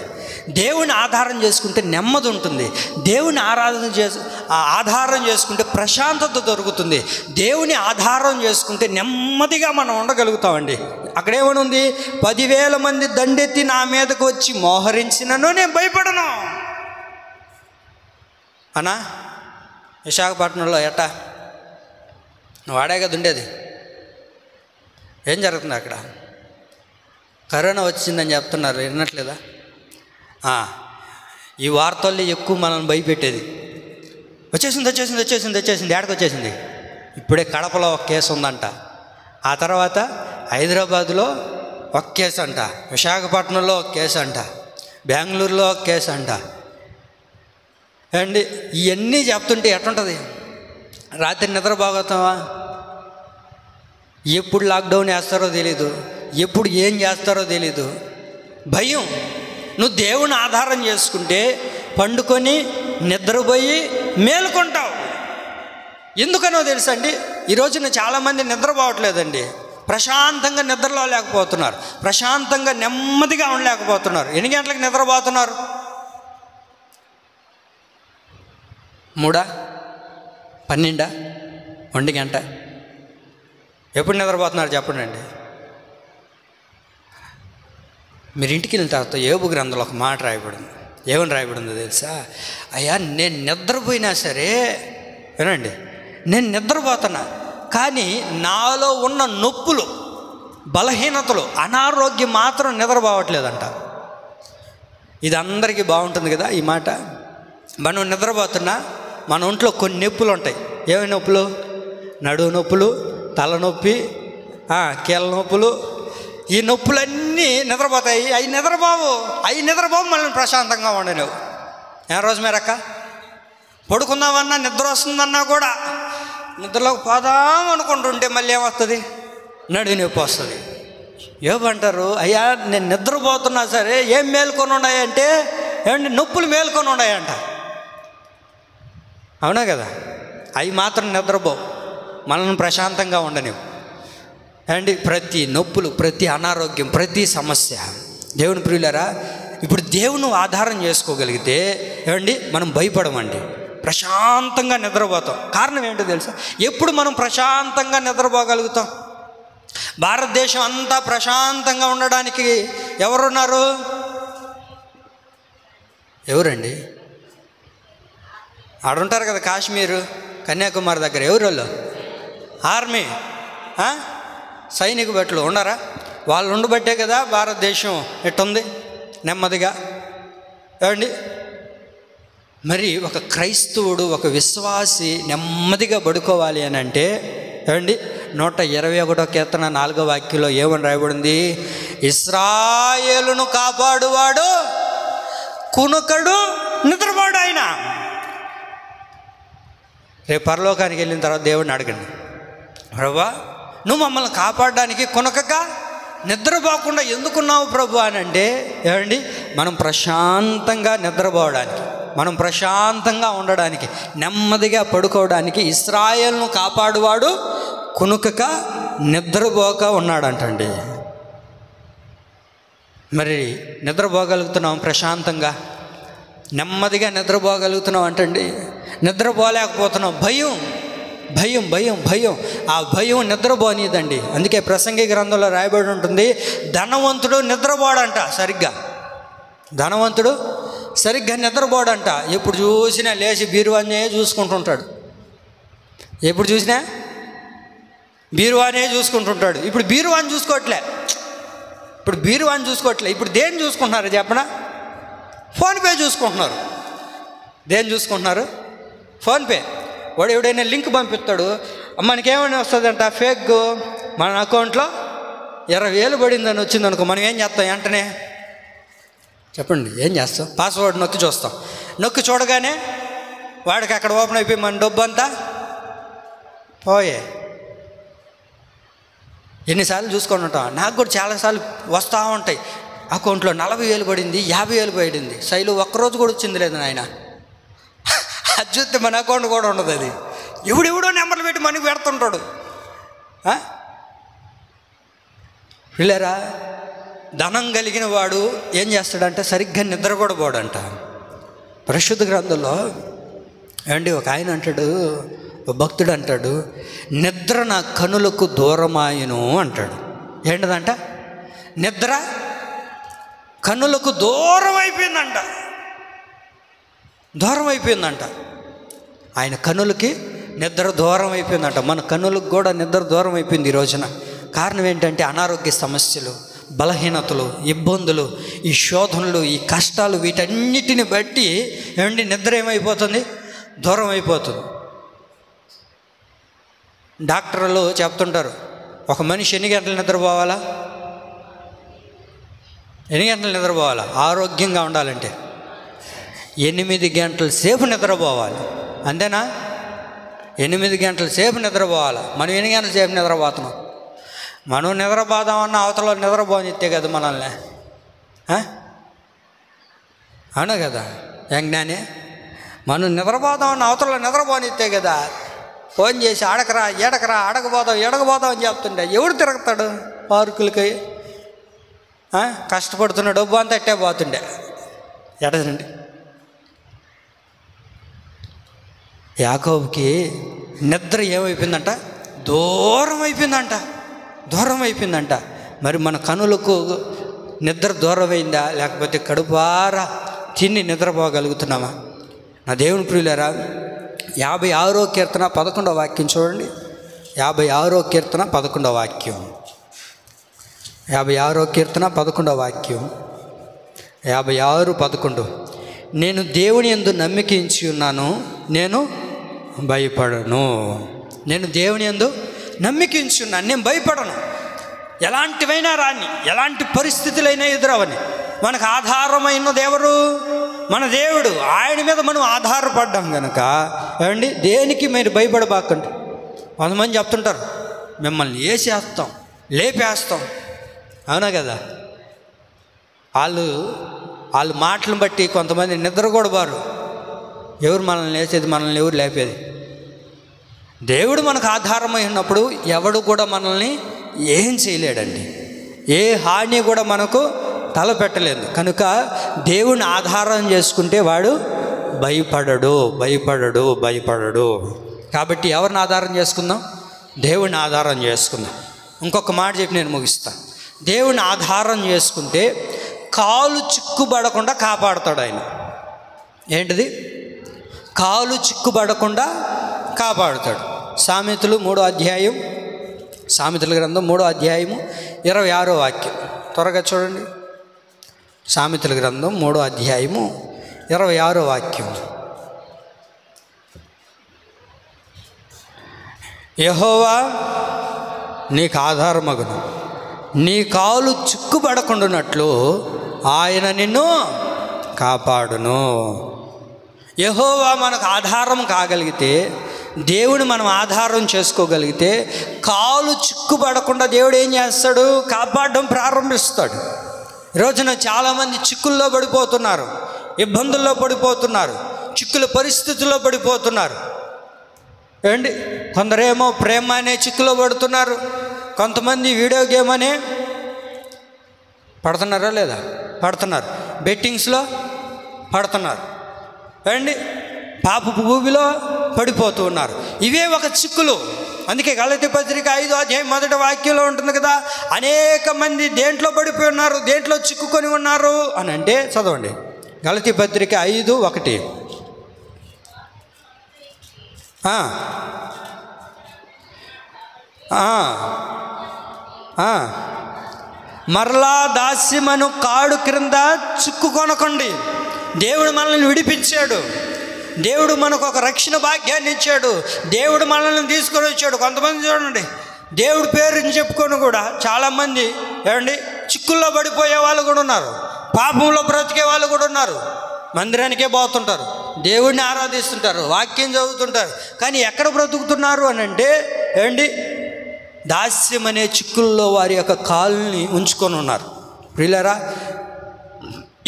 దేవుని ఆధారం చేసుకుంటే నెమ్మది ఉంటుంది. దేవుని ఆధారం చేసుకుంటే ప్రశాంతత దొరుకుతుంది. దేవుని ఆధారం చేసుకుంటే నెమ్మదిగా మనం ఉండగలుగుతామండి. అక్కడేమని ఉంది? 10,000 మంది దండెత్తి నా మీదకు వచ్చి మోహరించినను నేను భయపడను అన్నా. విశాఖపట్నంలో ఎట్టా నువ్వు ఆడే కదా ఉండేది, ఏం జరుగుతుంది అక్కడ? కరోనా వచ్చిందని చెప్తున్నారు, వినట్లేదా? ఈ వార్తల్లో ఎక్కువ మనల్ని భయపెట్టేది. వచ్చేసింది వచ్చేసింది వచ్చేసింది వచ్చేసింది ఏడకి వచ్చేసింది. ఇప్పుడే కడపలో ఒక కేసు ఉందంట, ఆ తర్వాత హైదరాబాదులో ఒక కేసు అంట, విశాఖపట్నంలో ఒక కేసు అంట, బెంగళూరులో ఒక కేసు అంట. అండి ఇవన్నీ చెప్తుంటే ఎట్లుంటుంది? రాత్రి నిద్రపోగొస్తావా? ఎప్పుడు లాక్డౌన్ వేస్తారో తెలీదు, ఎప్పుడు ఏం చేస్తారో తెలీదు. భయం. నువ్వు దేవుని ఆధారం చేసుకుంటే పండుకొని నిద్రపోయి మేలుకుంటావు. ఎందుకనో తెలుసా అండి, ఈరోజున చాలామంది నిద్రపోవట్లేదండి. ప్రశాంతంగా నిద్రలో లేకపోతున్నారు, ప్రశాంతంగా నెమ్మదిగా ఉండలేకపోతున్నారు. ఎన్ని గంటలకు నిద్రపోతున్నారు? 3, 12, 1 గంట. ఎప్పుడు నిద్రపోతున్నారు చెప్పండి అండి. మీరు ఇంటికి వెళ్ళిన తర్వాత యోబు గ్రంథంలో ఒక మాట రాయబడింది. ఏమని రాయబడిందో తెలుసా? అయ్యా, నేను నిద్రపోయినా సరే, వినండి, నేను నిద్రపోతున్నా, కానీ నాలో ఉన్న నొప్పులు, బలహీనతలు, అనారోగ్యం మాత్రం నిద్రపోవట్లేదంట. ఇది అందరికీ బాగుంటుంది కదా ఈ మాట. మనం నిద్రపోతున్నా మన ఒంట్లో కొన్ని నొప్పులు ఉంటాయి. ఏమైనా నొప్పులు? నడువు నొప్పులు, తలనొప్పి, కీళ్ళ నొప్పులు. ఈ నొప్పులన్నీ నిద్రపోతాయి. అవి నిద్రపోవు మనల్ని ప్రశాంతంగా ఉండలేవు. రోజు మేరక్క పడుకుందామన్నా, నిద్ర వస్తుందన్నా కూడా నిద్రలోకి పోదాం అనుకుంటుంటే మళ్ళీ ఏమొస్తుంది? నడువు నొప్పి వస్తుంది. ఏమంటారు? అయ్యా, నేను నిద్రపోతున్నా సరే ఏం మేల్కొని ఉన్నాయంటే, ఏమండి, నొప్పులు మేల్కొని ఉన్నాయంట. అవునా కదా? అవి మాత్రం నిద్రపోవు, మనల్ని ప్రశాంతంగా ఉండనివ్వు. అండి ప్రతి నొప్పులు, ప్రతి అనారోగ్యం, ప్రతి సమస్య. దేవుని ప్రియులారా, ఇప్పుడు దేవుని ఆధారం చేసుకోగలిగితే ఏమండి మనం భయపడమండి, ప్రశాంతంగా నిద్రపోతాం. కారణం ఏంటో తెలుసా? ఎప్పుడు మనం ప్రశాంతంగా నిద్రపోగలుగుతాం? భారతదేశం అంతా ప్రశాంతంగా ఉండడానికి ఎవరున్నారు? ఎవరండి? ఆడుంటారు కదా, కాశ్మీరు, కన్యాకుమారి దగ్గర. ఎవరు వాళ్ళు? ఆర్మీ, సైనిక భటులు ఉన్నారా? వాళ్ళు ఉండబట్టే కదా భారతదేశం ఎట్టుంది నెమ్మదిగా. ఏమండి, మరి ఒక క్రైస్తవుడు, ఒక విశ్వాసి నెమ్మదిగా పడుకోవాలి అని అంటే ఏమండి, 121వ కీర్తన 4వ వాక్యంలో ఏమని రాయబడింది? ఇశ్రాయేలును కాపాడువాడు కునుకడు, నిద్రపోడు ఆయన. రేపు పరలోకానికి వెళ్ళిన తర్వాత దేవుడిని అడగండి, ప్రభువా నువ్వు మమ్మల్ని కాపాడడానికి కొనకక నిద్రపోకుండా ఎందుకున్నావు ప్రభు అని అంటే, ఏమండి మనం ప్రశాంతంగా నిద్రపోవడానికి, మనం ప్రశాంతంగా ఉండడానికి, నెమ్మదిగా పడుకోవడానికి ఇశ్రాయేలును కాపాడువాడు కునుకక నిద్రపోక ఉన్నాడంటండి. మరి నిద్రపోగలుగుతున్నాం ప్రశాంతంగా, నెమ్మదిగా నిద్రపోగలుగుతున్నాం అంటండి. నిద్రపోలేకపోతున్నాం. భయం భయం భయం భయం. ఆ భయం నిద్రపోనిదండి. అందుకే ప్రసంగి గ్రంథంలో రాయబడి ఉంటుంది, ధనవంతుడు నిద్రపోడంట సరిగ్గా. ధనవంతుడు సరిగ్గా నిద్రపోడంట. ఎప్పుడు చూసినా లేచి బీరువానే చూసుకుంటుంటాడు. ఎప్పుడు చూసినా బీరువానే చూసుకుంటుంటాడు. ఇప్పుడు బీరువాని చూసుకోవట్లే. ఇప్పుడు దేన్ని చూసుకుంటున్నారు చెప్పనా? ఫోన్పే చూసుకుంటున్నారు. దేన్ని చూసుకుంటున్నారు? ఫోన్పే. వాడు ఎవడైనా లింక్ పంపిస్తాడు, మనకేమైనా వస్తుందంట ఫేక్, మన అకౌంట్లో 20,000 పడిందని వచ్చింది అనుకో, మనం ఏం చేస్తాం? వెంటనే చెప్పండి ఏం చేస్తాం? పాస్వర్డ్ నొక్కి చూస్తాం. నొక్కి చూడగానే వాడికి అక్కడ ఓపెన్ అయిపోయి మన డబ్బు అంతా పోయే. ఎన్నిసార్లు చూసుకొని ఉంటాం. నాకు కూడా చాలాసార్లు వస్తూ ఉంటాయి. అకౌంట్లో 40,000 పడింది, 50,000 పడింది. శైలు ఒక్కరోజు కూడా వచ్చింది లేదు నాయన. అది చూస్తే మన అకౌంట్ కూడా ఉండదు. అది ఎవడెవడో నెంబర్లు పెట్టి మనకి పెడుతుంటాడు. పిల్లరా, ధనం కలిగిన వాడు ఏం చేస్తాడంటే సరిగ్గా నిద్ర కూడా పోడంట. పరిశుద్ధ గ్రంథంలో ఏమండి ఒక ఆయన అంటాడు, భక్తుడు అంటాడు, నిద్ర నా కనులకు దూరమాయను అంటాడు. ఏంటదంట? నిద్ర కన్నులకు దూరం అయిపోయిందంట. దూరం అయిపోయిందంట. ఆయన కన్నులకి నిద్ర దూరం అయిపోయిందంట. మన కన్నులకు కూడా నిద్ర దూరం అయిపోయింది ఈ రోజున. కారణం ఏంటంటే అనారోగ్య సమస్యలు, బలహీనతలు, ఇబ్బందులు, ఈ శోధనలు, ఈ కష్టాలు, వీటన్నిటిని బట్టి ఏమండి నిద్ర ఏమైపోతుంది? దూరం అయిపోతుంది. డాక్టర్లు చెప్తుంటారు, ఒక మనిషి ఎన్ని గంటలు నిద్రపోవాలా, ఎన్ని గంటలు నిద్రపోవాలా ఆరోగ్యంగా ఉండాలంటే? 8 గంటల సేపు నిద్రపోవాలి. అంతేనా? 8 గంటల సేపు నిద్రపోవాలి. మనం ఎన్ని గంటల సేపు నిద్రపోతున్నాం? మనం నిద్రపోదామన్న అవతల నిద్రపోనిస్తే కదా మనల్ని. అవునా కదా జ్ఞానే? మనం నిద్రపోదామన్న అవతల నిద్రపోనిస్తే కదా. ఫోన్ చేసి ఆడకరా ఎడకరా, ఎడకపోదాం అని చెప్తుండే ఎవడు తిరుగుతాడు పార్కులకి? కష్టపడుతున్న డబ్బు అంతా ఎట్టే పోతుండే. ఎడదండి. యాకోబుకి నిద్ర ఏమైపోయిందంట? దూరం అయిపోయిందంట. మరి మన కనులకు నిద్ర దూరమైందా, లేకపోతే కడుపారా తిని నిద్రపోగలుగుతున్నామా? నా దేవుని ప్రియులారా, 56వ కీర్తన 11వ వాక్యం చూడండి. 56వ కీర్తన 11వ వాక్యం. 56వ కీర్తన 11వ వాక్యం. 56:11. నేను దేవుని యందు నమ్మిక ఉంచి ఉన్నాను, నేను భయపడను. నేను దేవుని యందు నమ్మిక ఉంచి ఉన్నాను, నేను భయపడను. ఎలాంటివైనా రాని, ఎలాంటి పరిస్థితులైనా ఎదురవని, మనకు ఆధారమైనది ఎవరు? మన దేవుడు. ఆయన మీద మనం ఆధారపడ్డాం కనుక ఏమండి దేనికి మీరు భయపడబాకండి. కొంతమంది చెప్తుంటారు, మిమ్మల్ని వేసేస్తాం, లేపేస్తాం. అవునా కదా? వాళ్ళు మాటలను బట్టి కొంతమంది నిద్ర కూడా బారు. ఎవరు మనల్ని లేచేది, మనల్ని ఎవరు లేపేది? దేవుడు మనకు ఆధారమై ఉన్నప్పుడు ఎవడు కూడా మనల్ని ఏం చేయలేడండి. ఏ హాని కూడా మనకు తలపెట్టలేదు. కనుక దేవుని ఆధారం చేసుకుంటే వాడు భయపడడు. కాబట్టి ఎవరిని ఆధారం చేసుకుందాం? దేవుని ఆధారం చేసుకుందాం. ఇంకొక మాట చెప్పి నేను ముగిస్తాను. దేవుని ఆధారం చేసుకుంటే కాలు చిక్కుబడకుండా కాపాడుతాడు ఆయన. ఏంటిది? కాలు చిక్కుబడకుండా కాపాడుతాడు. సామెతలు 3వ అధ్యాయం, సామెతల గ్రంథం 3వ అధ్యాయము 26వ వాక్యం త్వరగా చూడండి. సామెతల గ్రంథం 3వ అధ్యాయము 26వ వాక్యం. యెహోవా నీకు ఆధారమగును, నీ కాలు చిక్కుబడకుండానట్లు ఆయన నిన్ను కాపాడును. యెహోవా మనకు ఆధారం కాగలిగితే, దేవుని మనం ఆధారం చేసుకోగలిగితే కాలు చిక్కుబడకుండా దేవుడు ఏం చేస్తాడు? కాపాడడం ప్రారంభిస్తాడు. ఈరోజున చాలామంది చిక్కుల్లో పడిపోతున్నారు, ఇబ్బందుల్లో పడిపోతున్నారు, చిక్కుల పరిస్థితుల్లో పడిపోతున్నారు. ఏంటి? కొందరేమో ప్రేమ అనే చిక్కులో పడుతున్నారు, కొంతమంది వీడియో గేమ్ అనే పడుతున్నారా లేదా? పడుతున్నారు. బెట్టింగ్స్లో పడుతున్నారు. ఏంటి? పాపపు భూమిలో పడిపోతూ ఉన్నారు. ఇవే ఒక చిక్కులు. అందుకే గలతీ పత్రిక 5వ అధ్యాయం 1వ వాక్యంలో ఉంటుంది కదా, అనేక మంది దేంట్లో పడిపోయి ఉన్నారు, దేంట్లో చిక్కుకొని ఉన్నారు అని అంటే చదవండి. గలతీ పత్రిక 5:1. మరలా దాస్యమను కాడు క్రింద చిక్కుకొనకండి. దేవుడు మనల్ని విడిపించాడు. దేవుడు మనకు ఒక రక్షణ భాగ్యాన్ని ఇచ్చాడు. దేవుడు మనల్ని తీసుకొని వచ్చాడు. కొంతమంది చూడండి, దేవుడి పేరుని చెప్పుకొని కూడా చాలామంది ఏమండి చిక్కుల్లో పడిపోయే వాళ్ళు కూడా ఉన్నారు, పాపంలో బ్రతికే వాళ్ళు కూడా ఉన్నారు. మందిరానికే పోతుంటారు, దేవుడిని ఆరాధిస్తుంటారు, వాక్యం చదువుతుంటారు, కానీ ఎక్కడ బ్రతుకుతున్నారు అని అంటే ఏమండి దాస్యం అనే చిక్కుల్లో వారి యొక్క కాలుని ఉంచుకొని ఉన్నారు. ప్రియులారా,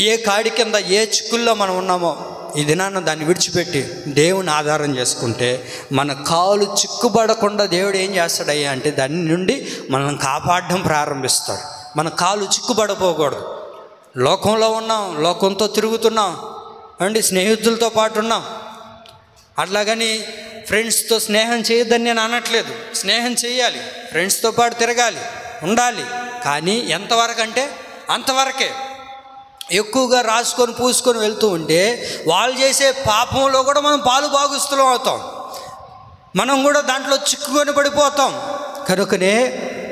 ఏ కాడి కింద ఏ చిక్కుల్లో మనం ఉన్నామో ఈ దినాన్న దాన్ని విడిచిపెట్టి దేవుని ఆధారం చేసుకుంటే మన కాలు చిక్కుబడకుండా దేవుడు ఏం చేస్తాడయ్యా అంటే దాని నుండి మనల్ని కాపాడడం ప్రారంభిస్తాడు. మన కాలు చిక్కుబడిపోకూడదు. లోకంలో ఉన్నాం, లోకంతో తిరుగుతున్నాం అండి, స్నేహితులతో పాటు ఉన్నాం. అట్లాగని ఫ్రెండ్స్తో స్నేహం చేయొద్దని నేను అనట్లేదు. స్నేహం చేయాలి, ఫ్రెండ్స్తో పాటు తిరగాలి, ఉండాలి. కానీ ఎంతవరకు అంటే అంతవరకే. ఎక్కువగా రాసుకొని పూసుకొని వెళ్తూ ఉంటే వాళ్ళు చేసే పాపంలో కూడా మనం పాలు భాగస్తులం అవుతాం. మనం కూడా దాంట్లో చిక్కుకొని పడిపోతాం. కనుకనే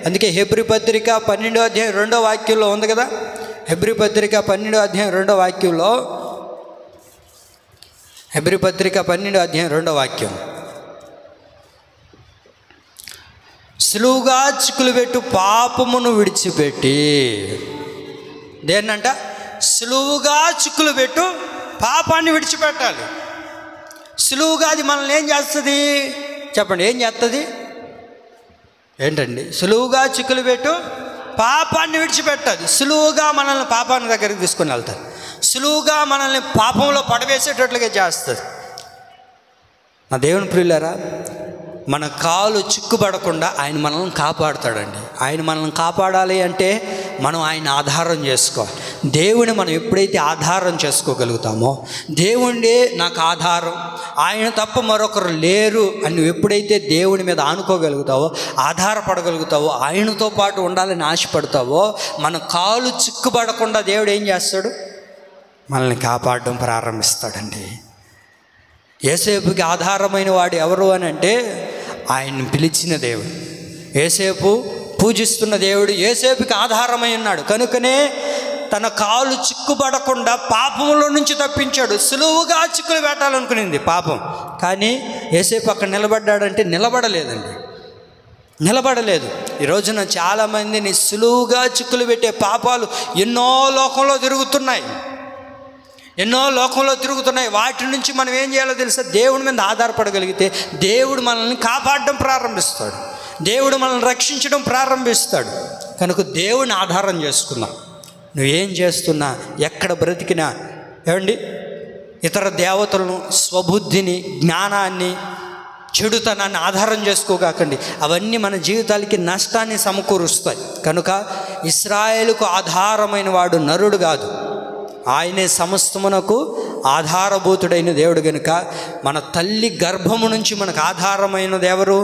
అందుకే హెబ్రీ పత్రిక 12వ అధ్యాయం 2వ వాక్యంలో ఉంది కదా. హెబ్రీ పత్రిక 12వ అధ్యాయం 2వ వాక్యంలో, హెబ్రీ పత్రిక 12వ అధ్యాయం 2వ వాక్యం, సులువుగా చిక్కులు పెట్టు పాపమును విడిచిపెట్టి, దేన్నంట? సులువుగా చిక్కులు పెట్టు పాపాన్ని విడిచిపెట్టాలి. సులువుగా అది మనల్ని ఏం చేస్తుంది చెప్పండి? ఏం చేస్తుంది? ఏంటండి? సులువుగా చిక్కులు పెట్టు పాపాన్ని విడిచిపెట్టదు. సులువుగా మనల్ని పాపాన్ని దగ్గరికి తీసుకొని వెళ్తారు. సులువుగా మనల్ని పాపంలో పడవేసేటట్లుగా చేస్తుంది. నా దేవుని ప్రియులారా, మన కాలు చిక్కుపడకుండా ఆయన మనల్ని కాపాడుతాడండి. ఆయన మనల్ని కాపాడాలి అంటే మనం ఆయన ఆధారం చేసుకోవాలి. దేవుని మనం ఎప్పుడైతే ఆధారం చేసుకోగలుగుతామో, దేవుడే నాకు ఆధారం, ఆయన తప్ప మరొకరు లేరు అని నువ్వు ఎప్పుడైతే దేవుని మీద ఆనుకోగలుగుతావో, ఆధారపడగలుగుతావో, ఆయనతో పాటు ఉండాలని ఆశపడతావో, మన కాలు చిక్కుపడకుండా దేవుడు ఏం చేస్తాడు? మనల్ని కాపాడడం ప్రారంభిస్తాడండి. యోసేపుకి ఆధారమైన వాడు ఎవరు అని అంటే ఆయన్ని పిలిచిన దేవుడు. యోసేపు పూజిస్తున్న దేవుడు యోసేపుకి ఆధారమై ఉన్నాడు. కనుకనే తన కాలు చిక్కుపడకుండా పాపంలో నుంచి తప్పించాడు. సులువుగా చిక్కులు పెట్టాలనుకునింది పాపం, కానీ యోసేపు అక్కడ నిలబడ్డాడంటే నిలబడలేదండి, నిలబడలేదు. ఈ రోజున చాలామందిని సులువుగా చిక్కులు పెట్టే పాపాలు ఎన్నో లోకంలో తిరుగుతున్నాయి, ఎన్నో లోకంలో తిరుగుతున్నాయి. వాటి నుంచి మనం ఏం చేయాలో తెలుసా? దేవుడి మీద ఆధారపడగలిగితే దేవుడు మనల్ని కాపాడడం ప్రారంభిస్తాడు, దేవుడు మనల్ని రక్షించడం ప్రారంభిస్తాడు. కనుక దేవుడిని ఆధారం చేసుకుందాం. నువ్వేం చేస్తున్నా, ఎక్కడ బ్రతికినా ఏమండి, ఇతర దేవతలను, స్వబుద్ధిని, జ్ఞానాన్ని, చెడుతనాన్ని ఆధారం చేసుకోకండి. అవన్నీ మన జీవితాలకి నష్టాన్ని సమకూరుస్తాయి. కనుక ఇశ్రాయేలుకు ఆధారమైన వాడు నరుడు కాదు, ఆయనే సమస్తమునకు ఆధారభూతుడైన దేవుడు. కనుక మన తల్లి గర్భము నుంచి మనకు ఆధారమైనది ఎవరు?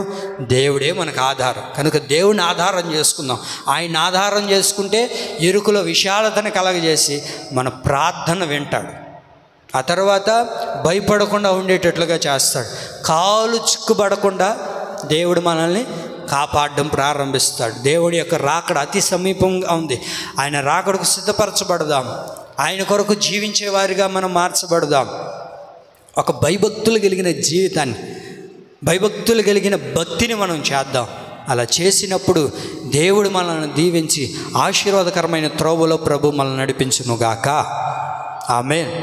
దేవుడే మనకు ఆధారం. కనుక దేవుని ఆధారం చేసుకుందాం. ఆయన ఆధారం చేసుకుంటే ఇరుకులో విశాలతను కలగజేసి మన ప్రార్థన వింటాడు. ఆ తర్వాత భయపడకుండా ఉండేటట్లుగా చేస్తాడు. కాలు చిక్కుపడకుండా దేవుడు మనల్ని కాపాడడం ప్రారంభిస్తాడు. దేవుడి యొక్క రాకడ అతి సమీపంగా ఉంది. ఆయన రాకడకు సిద్ధపరచబడదాం. ఆయన కొరకు జీవించే వారిగా మనం మార్చబడదాం. ఒక భయభక్తులు కలిగిన జీవితాన్ని, భయభక్తులు కలిగిన భక్తిని మనం చేద్దాం. అలా చేసినప్పుడు దేవుడు మనల్ని దీవించి ఆశీర్వాదకరమైన త్రోవలో ప్రభు మనల్ని నడిపించునుగాక. ఆమేన్.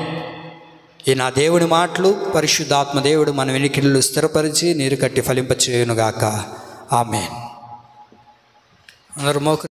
ఈ నా దేవుని మాటలు పరిశుద్ధాత్మ దేవుడు మన వెనుకలు స్థిరపరిచి నీరు కట్టి ఫలింపచేయునుగాక. ఆమేన్. అందరూ మోకరి